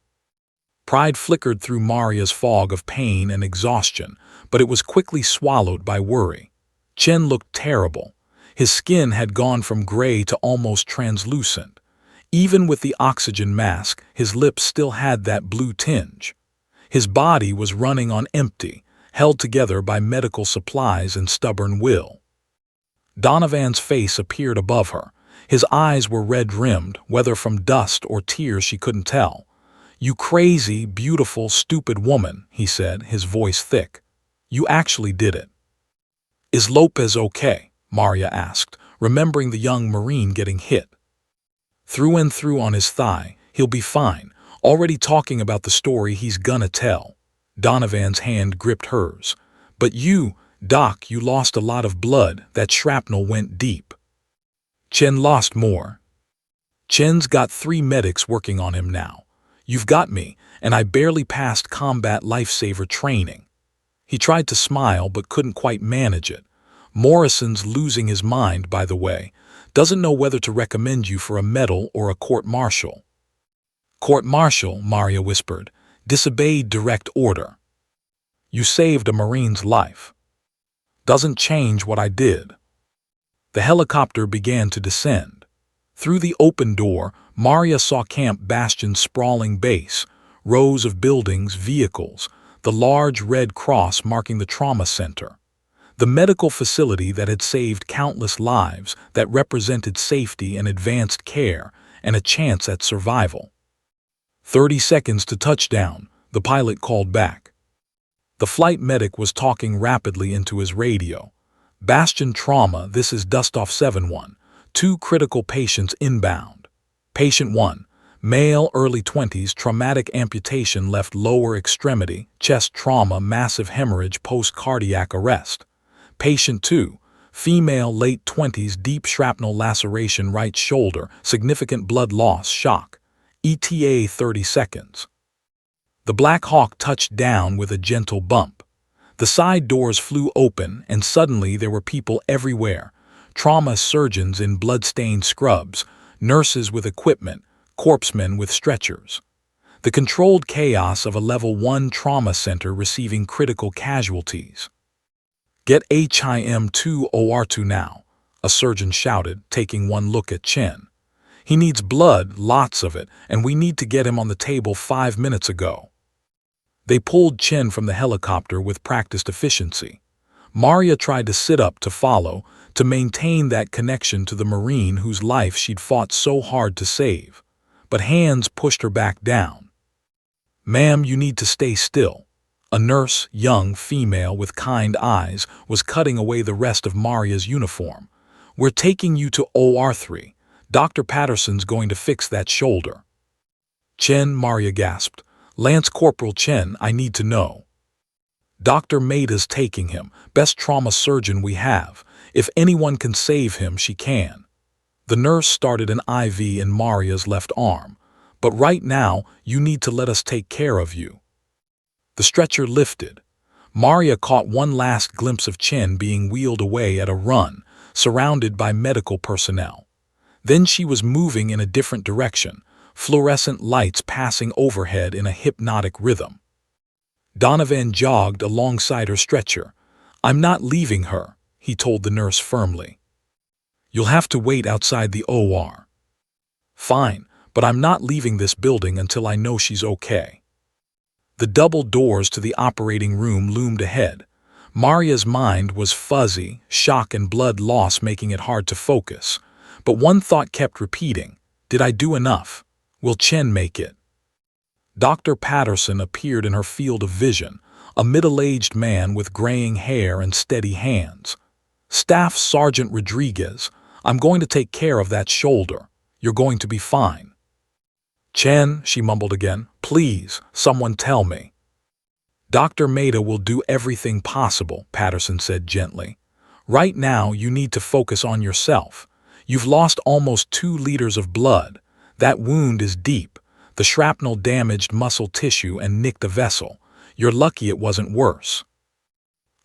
S1: Pride flickered through Maria's fog of pain and exhaustion, but it was quickly swallowed by worry. Chen looked terrible. His skin had gone from gray to almost translucent. Even with the oxygen mask, his lips still had that blue tinge. His body was running on empty, held together by medical supplies and stubborn will. Donovan's face appeared above her. His eyes were red-rimmed, whether from dust or tears she couldn't tell. You crazy, beautiful, stupid woman, he said, his voice thick. You actually did it. Is Lopez okay? Maria asked, remembering the young Marine getting hit. Through and through on his thigh. He'll be fine. Already talking about the story he's gonna tell. Donovan's hand gripped hers. But you, Doc, you lost a lot of blood. That shrapnel went deep. Chen lost more. Chen's got 3 medics working on him now. You've got me, and I barely passed combat lifesaver training. He tried to smile but couldn't quite manage it. Morrison's losing his mind, by the way. Doesn't know whether to recommend you for a medal or a court-martial. Court-martial, Maria whispered. Disobeyed direct order. You saved a Marine's life. Doesn't change what I did. The helicopter began to descend. Through the open door, Maria saw Camp Bastion's sprawling base, rows of buildings, vehicles, the large red cross marking the trauma center. The medical facility that had saved countless lives, that represented safety and advanced care and a chance at survival. 30 seconds to touchdown, the pilot called back. The flight medic was talking rapidly into his radio. Bastion trauma, this is Dustoff 7-1. 2 critical patients inbound. Patient 1, male, early 20s, traumatic amputation left lower extremity, chest trauma, massive hemorrhage, post-cardiac arrest. Patient 2, female, late 20s, deep shrapnel laceration, right shoulder, significant blood loss, shock. ETA 30 seconds. The Black Hawk touched down with a gentle bump. The side doors flew open, and suddenly there were people everywhere. Trauma surgeons in blood-stained scrubs, nurses with equipment, corpsmen with stretchers. The controlled chaos of a Level 1 trauma center receiving critical casualties. Get HIM-2 OR2 now, a surgeon shouted, taking one look at Chen. He needs blood, lots of it, and we need to get him on the table 5 minutes ago. They pulled Chen from the helicopter with practiced efficiency. Maria tried to sit up to follow, to maintain that connection to the Marine whose life she'd fought so hard to save. But hands pushed her back down. Ma'am, you need to stay still. A nurse, young, female with kind eyes, was cutting away the rest of Maria's uniform. We're taking you to OR3. Dr. Patterson's going to fix that shoulder. Chen, Maria gasped. Lance Corporal Chen, I need to know. Dr. Maida's taking him, best trauma surgeon we have. If anyone can save him, she can. The nurse started an IV in Maria's left arm. But right now, you need to let us take care of you. The stretcher lifted. Maria caught one last glimpse of Chen being wheeled away at a run, surrounded by medical personnel. Then she was moving in a different direction, fluorescent lights passing overhead in a hypnotic rhythm. Donovan jogged alongside her stretcher. I'm not leaving her, he told the nurse firmly. You'll have to wait outside the OR. Fine, but I'm not leaving this building until I know she's okay. The double doors to the operating room loomed ahead. Maria's mind was fuzzy, shock and blood loss making it hard to focus. But one thought kept repeating, did I do enough? Will Chen make it? Dr. Patterson appeared in her field of vision, a middle-aged man with graying hair and steady hands. Staff Sergeant Rodriguez, I'm going to take care of that shoulder. You're going to be fine. Chen, she mumbled again, please, someone tell me. Dr. Maida will do everything possible, Patterson said gently. Right now, you need to focus on yourself. You've lost almost 2 liters of blood. That wound is deep. The shrapnel damaged muscle tissue and nicked a vessel. You're lucky it wasn't worse.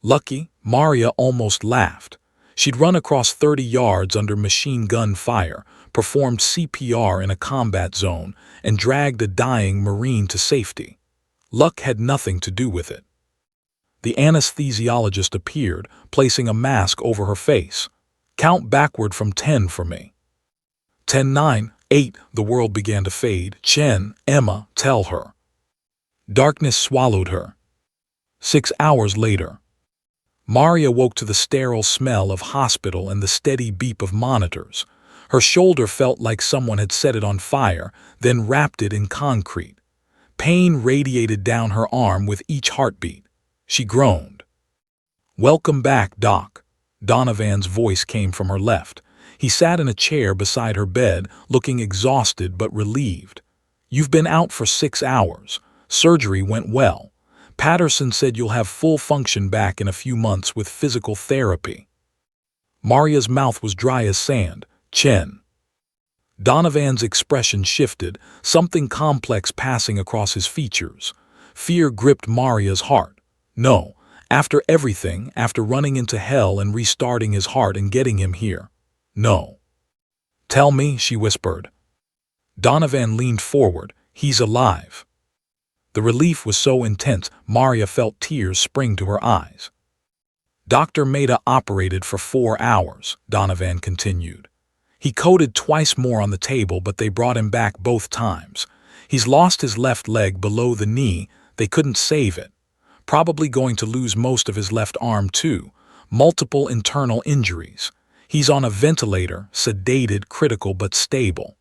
S1: Lucky? Maria almost laughed. She'd run across 30 yards under machine gun fire, performed CPR in a combat zone, and dragged a dying Marine to safety. Luck had nothing to do with it. The anesthesiologist appeared, placing a mask over her face. Count backward from 10 for me. 10, 9, 8, the world began to fade. Chen, Emma, tell her. Darkness swallowed her. 6 hours later. Maria woke to the sterile smell of hospital and the steady beep of monitors. Her shoulder felt like someone had set it on fire, then wrapped it in concrete. Pain radiated down her arm with each heartbeat. She groaned. Welcome back, Doc. Donovan's voice came from her left. He sat in a chair beside her bed, looking exhausted but relieved. You've been out for 6 hours. Surgery went well. Patterson said you'll have full function back in a few months with physical therapy. Maria's mouth was dry as sand. Chen. Donovan's expression shifted, something complex passing across his features. Fear gripped Maria's heart. No, after everything, after running into hell and restarting his heart and getting him here. No. Tell me, she whispered. Donovan leaned forward. He's alive. The relief was so intense, Maria felt tears spring to her eyes. Dr. Mehta operated for 4 hours, Donovan continued. He coded twice more on the table, but they brought him back both times. He's lost his left leg below the knee. They couldn't save it. Probably going to lose most of his left arm too. Multiple internal injuries. He's on a ventilator, sedated, critical but stable.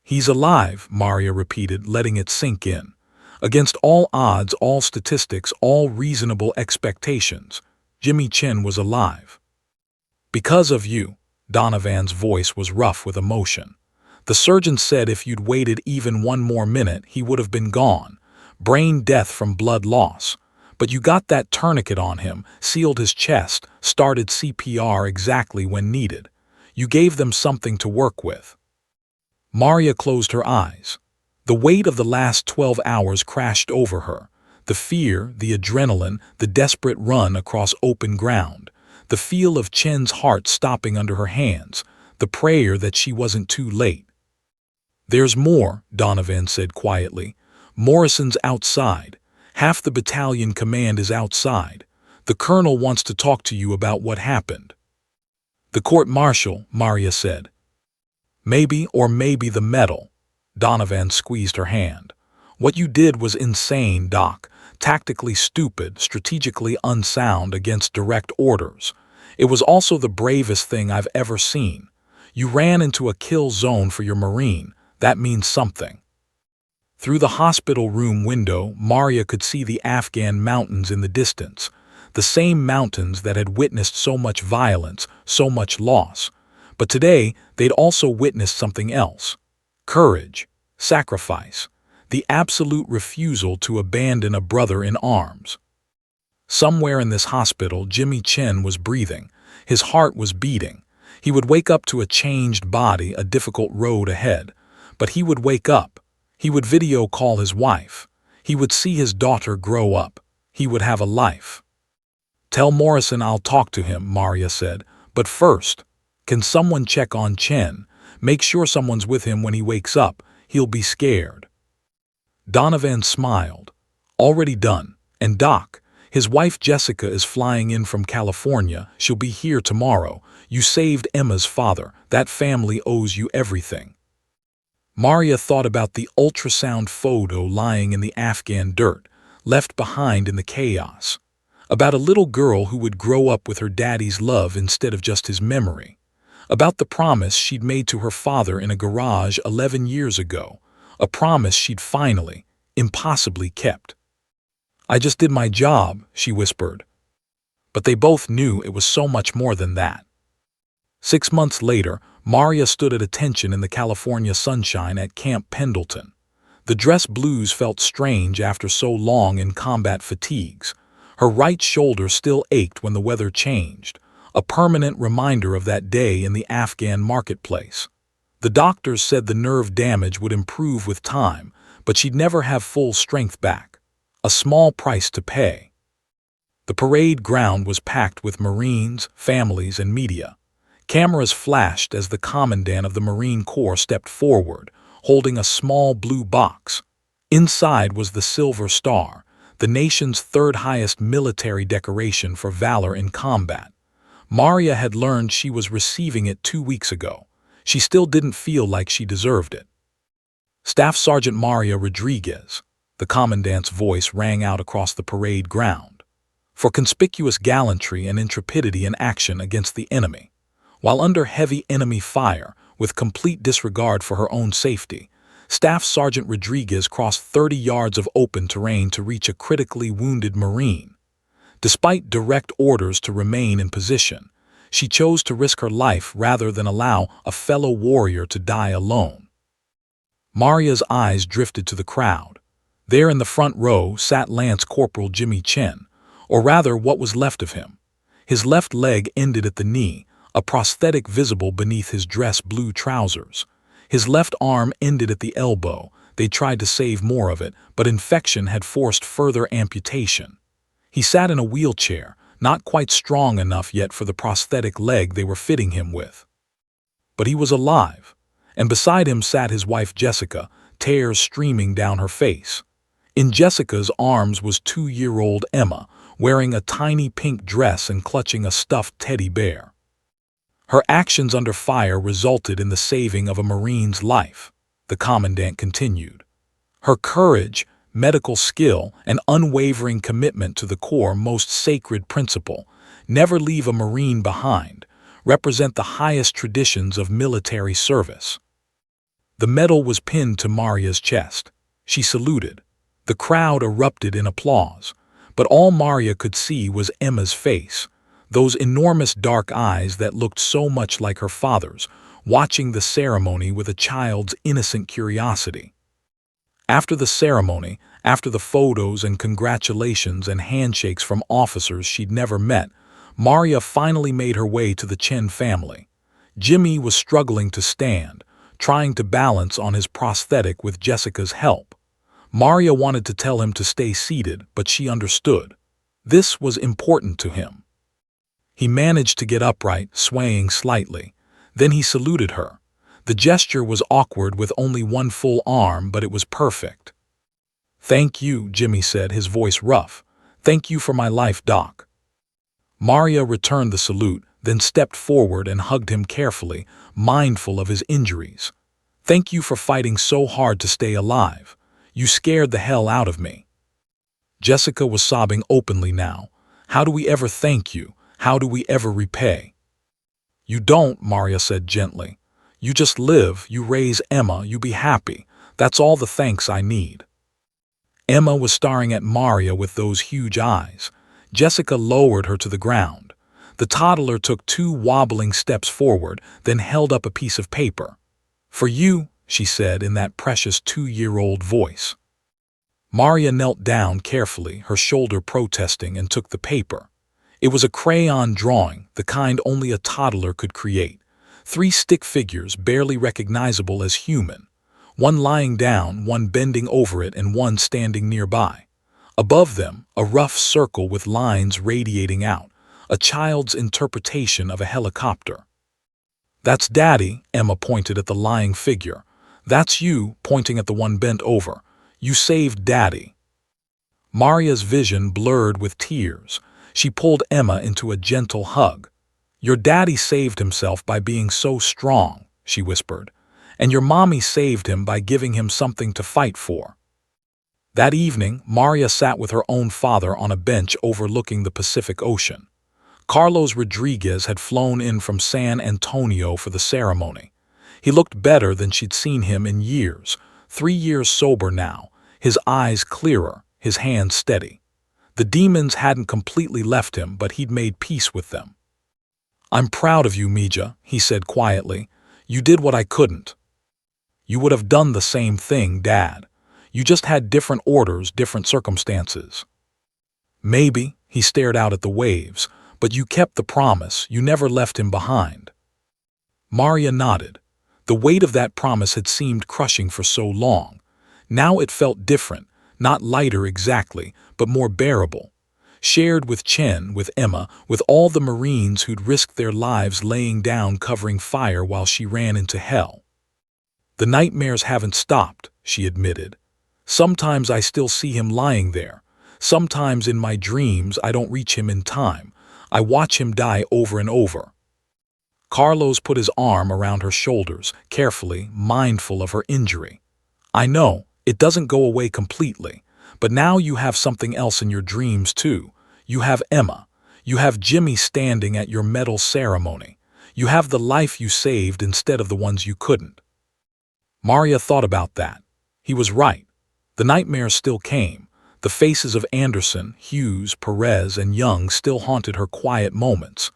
S1: He's alive, Maria repeated, letting it sink in. Against all odds, all statistics, all reasonable expectations, Jimmy Chen was alive. Because of you. Donovan's voice was rough with emotion. The surgeon said if you'd waited even 1 more minute, he would have been gone. Brain death from blood loss. But you got that tourniquet on him, sealed his chest, started CPR exactly when needed. You gave them something to work with. Maria closed her eyes. The weight of the last 12 hours crashed over her. The fear, the adrenaline, the desperate run across open ground. The feel of Chen's heart stopping under her hands. The prayer that she wasn't too late. There's more, Donovan said quietly. Morrison's outside. Half the battalion command is outside. The colonel wants to talk to you about what happened. The court-martial, Maria said. Maybe or maybe the medal. Donovan squeezed her hand. What you did was insane, Doc. Tactically stupid, strategically unsound against direct orders. It was also the bravest thing I've ever seen. You ran into a kill zone for your Marine. That means something. Through the hospital room window, Maria could see the Afghan mountains in the distance. The same mountains that had witnessed so much violence, so much loss. But today, they'd also witnessed something else. Courage, sacrifice, the absolute refusal to abandon a brother in arms. Somewhere in this hospital, Jimmy Chen was breathing. His heart was beating. He would wake up to a changed body, a difficult road ahead. But he would wake up. He would video call his wife. He would see his daughter grow up. He would have a life. Tell Morrison I'll talk to him, Maria said. But first, can someone check on Chen? Make sure someone's with him when he wakes up. He'll be scared. Donovan smiled. Already done. And Doc, his wife Jessica is flying in from California. She'll be here tomorrow. You saved Emma's father. That family owes you everything. Maria thought about the ultrasound photo lying in the Afghan dirt, left behind in the chaos. About a little girl who would grow up with her daddy's love instead of just his memory. About the promise she'd made to her father in a garage 11 years ago. A promise she'd finally, impossibly kept. I just did my job, she whispered. But they both knew it was so much more than that. 6 months later, Maria stood at attention in the California sunshine at Camp Pendleton. The dress blues felt strange after so long in combat fatigues. Her right shoulder still ached when the weather changed, a permanent reminder of that day in the Afghan marketplace. The doctors said the nerve damage would improve with time, but she'd never have full strength back. A small price to pay. The parade ground was packed with Marines, families, and media. Cameras flashed as the commandant of the Marine Corps stepped forward, holding a small blue box. Inside was the Silver Star, the nation's third highest military decoration for valor in combat. Maria had learned she was receiving it 2 weeks ago. She still didn't feel like she deserved it. Staff Sergeant Maria Rodriguez, the commandant's voice rang out across the parade ground, for conspicuous gallantry and intrepidity in action against the enemy. While under heavy enemy fire, with complete disregard for her own safety, Staff Sergeant Rodriguez crossed 30 yards of open terrain to reach a critically wounded Marine. Despite direct orders to remain in position, she chose to risk her life rather than allow a fellow warrior to die alone. Maria's eyes drifted to the crowd. There in the front row sat Lance Corporal Jimmy Chen, or rather what was left of him. His left leg ended at the knee, a prosthetic visible beneath his dress blue trousers. His left arm ended at the elbow. They tried to save more of it, but infection had forced further amputation. He sat in a wheelchair, not quite strong enough yet for the prosthetic leg they were fitting him with. But he was alive, and beside him sat his wife Jessica, tears streaming down her face. In Jessica's arms was 2-year-old Emma, wearing a tiny pink dress and clutching a stuffed teddy bear. Her actions under fire resulted in the saving of a Marine's life, the commandant continued. Her courage, medical skill, and unwavering commitment to the Corps' most sacred principle, never leave a Marine behind, represent the highest traditions of military service. The medal was pinned to Maria's chest. She saluted. The crowd erupted in applause, but all Maria could see was Emma's face, those enormous dark eyes that looked so much like her father's, watching the ceremony with a child's innocent curiosity. After the ceremony, after the photos and congratulations and handshakes from officers she'd never met, Maria finally made her way to the Chen family. Jimmy was struggling to stand, trying to balance on his prosthetic with Jessica's help. Maria wanted to tell him to stay seated, but she understood. This was important to him. He managed to get upright, swaying slightly. Then he saluted her. The gesture was awkward with only one full arm, but it was perfect. "Thank you," Jimmy said, his voice rough. "Thank you for my life, Doc." Maria returned the salute, then stepped forward and hugged him carefully, mindful of his injuries. "Thank you for fighting so hard to stay alive. You scared the hell out of me." Jessica was sobbing openly now. "How do we ever thank you? How do we ever repay?" "You don't," Maria said gently. "You just live, you raise Emma, you be happy. That's all the thanks I need." Emma was staring at Maria with those huge eyes. Jessica lowered her to the ground. The toddler took 2 wobbling steps forward, then held up a piece of paper. "For you," she said in that precious 2-year-old voice. Maria knelt down carefully, her shoulder protesting, and took the paper. It was a crayon drawing, the kind only a toddler could create. 3 stick figures barely recognizable as human. One lying down, one bending over it, and one standing nearby. Above them, a rough circle with lines radiating out, a child's interpretation of a helicopter. "That's Daddy," Emma pointed at the lying figure. "That's you," pointing at the one bent over. "You saved Daddy." Maria's vision blurred with tears. She pulled Emma into a gentle hug. "Your daddy saved himself by being so strong," she whispered, "and your mommy saved him by giving him something to fight for." That evening, Maria sat with her own father on a bench overlooking the Pacific Ocean. Carlos Rodriguez had flown in from San Antonio for the ceremony. He looked better than she'd seen him in years, 3 years sober now, his eyes clearer, his hands steady. The demons hadn't completely left him, but he'd made peace with them. "I'm proud of you, Mija," he said quietly. "You did what I couldn't." "You would have done the same thing, Dad. You just had different orders, different circumstances." "Maybe," he stared out at the waves, "but you kept the promise, you never left him behind." Maria nodded. The weight of that promise had seemed crushing for so long. Now it felt different, not lighter exactly, but more bearable. Shared with Chen, with Emma, with all the Marines who'd risked their lives laying down covering fire while she ran into hell. "The nightmares haven't stopped," she admitted. "Sometimes I still see him lying there. Sometimes in my dreams I don't reach him in time. I watch him die over and over." Carlos put his arm around her shoulders, carefully, mindful of her injury. "I know, it doesn't go away completely, but now you have something else in your dreams too. You have Emma. You have Jimmy standing at your medal ceremony. You have the life you saved instead of the ones you couldn't." Maria thought about that. He was right. The nightmares still came. The faces of Anderson, Hughes, Perez, and Young still haunted her quiet moments.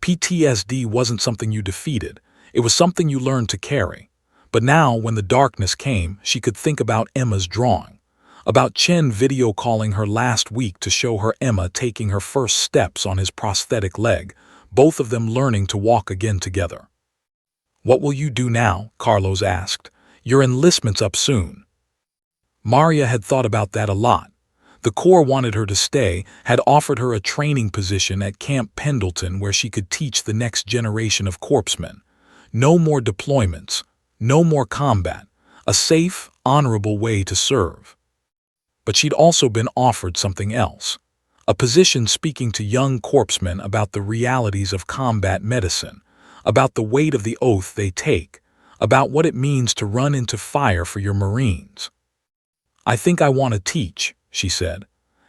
S1: PTSD wasn't something you defeated. It was something you learned to carry. But now, when the darkness came, she could think about Emma's drawing, about Chen video calling her last week to show her Emma taking her first steps on his prosthetic leg, both of them learning to walk again together. "What will you do now?" Carlos asked. "Your enlistment's up soon." Maria had thought about that a lot. The Corps wanted her to stay, had offered her a training position at Camp Pendleton where she could teach the next generation of corpsmen. No more deployments, no more combat, a safe, honorable way to serve. But she'd also been offered something else, a position speaking to young corpsmen about the realities of combat medicine, about the weight of the oath they take, about what it means to run into fire for your Marines. "I think I want to teach," she said.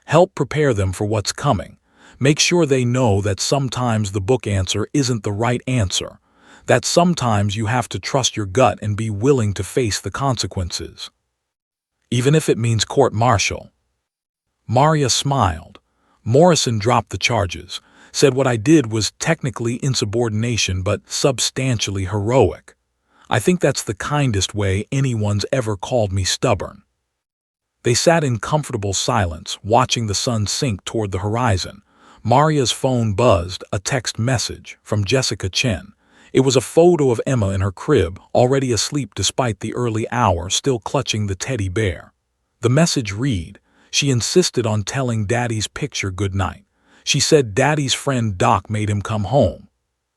S1: "Help prepare them for what's coming. Make sure they know that sometimes the book answer isn't the right answer, that sometimes you have to trust your gut and be willing to face the consequences. Even if it means court-martial." Maria smiled. Morrison dropped the charges, said what I did was technically insubordination but substantially heroic. "I think that's the kindest way anyone's ever called me stubborn." They sat in comfortable silence, watching the sun sink toward the horizon. Maria's phone buzzed, a text message from Jessica Chen. It was a photo of Emma in her crib, already asleep despite the early hour, still clutching the teddy bear. The message read, "She insisted on telling Daddy's picture goodnight. She said Daddy's friend Doc made him come home.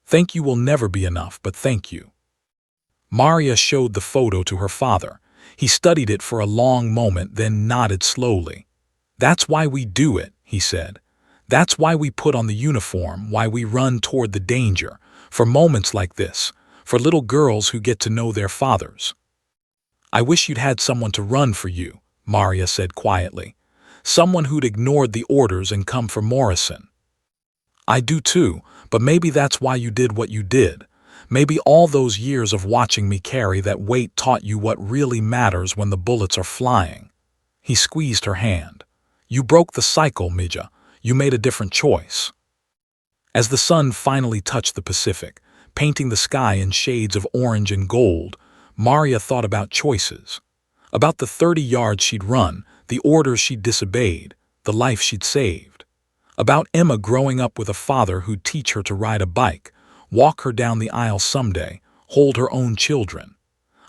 S1: Thank you will never be enough, but thank you." Maria showed the photo to her father. He studied it for a long moment, then nodded slowly. "That's why we do it," he said. "That's why we put on the uniform, why we run toward the danger, for moments like this, for little girls who get to know their fathers." "I wish you'd had someone to run for you," Maria said quietly. "Someone who'd ignored the orders and come for Morrison." "I do too, but maybe that's why you did what you did. Maybe all those years of watching me carry that weight taught you what really matters when the bullets are flying." He squeezed her hand. "You broke the cycle, Mija. You made a different choice." As the sun finally touched the Pacific, painting the sky in shades of orange and gold, Maria thought about choices. About the 30 yards she'd run, the orders she'd disobeyed, the life she'd saved. About Emma growing up with a father who'd teach her to ride a bike, walk her down the aisle someday, hold her own children.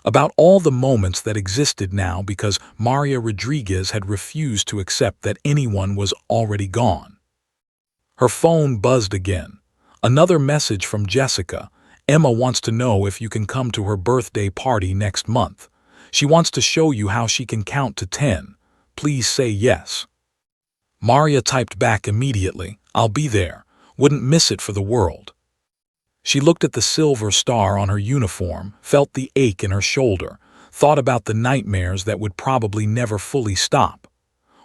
S1: About all the moments that existed now because Maria Rodriguez had refused to accept that anyone was already gone. Her phone buzzed again. Another message from Jessica. "Emma wants to know if you can come to her birthday party next month. She wants to show you how she can count to 10. Please say yes." Maria typed back immediately, "I'll be there. Wouldn't miss it for the world." She looked at the silver star on her uniform, felt the ache in her shoulder, thought about the nightmares that would probably never fully stop.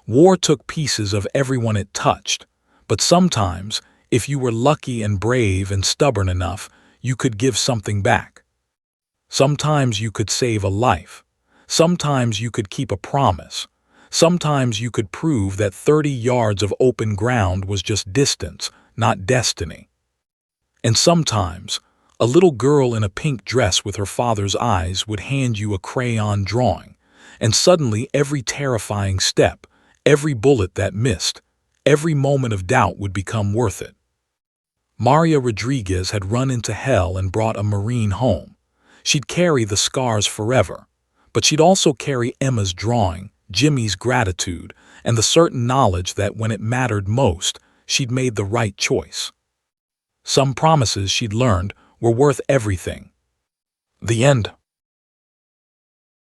S1: War took pieces of everyone it touched, but sometimes, if you were lucky and brave and stubborn enough, you could give something back. Sometimes you could save a life. Sometimes you could keep a promise. Sometimes you could prove that 30 yards of open ground was just distance, not destiny. And sometimes, a little girl in a pink dress with her father's eyes would hand you a crayon drawing, and suddenly every terrifying step, every bullet that missed, every moment of doubt would become worth it. Maria Rodriguez had run into hell and brought a Marine home. She'd carry the scars forever, but she'd also carry Emma's drawing, Jimmy's gratitude, and the certain knowledge that when it mattered most, she'd made the right choice. Some promises she'd learned were worth everything. The end.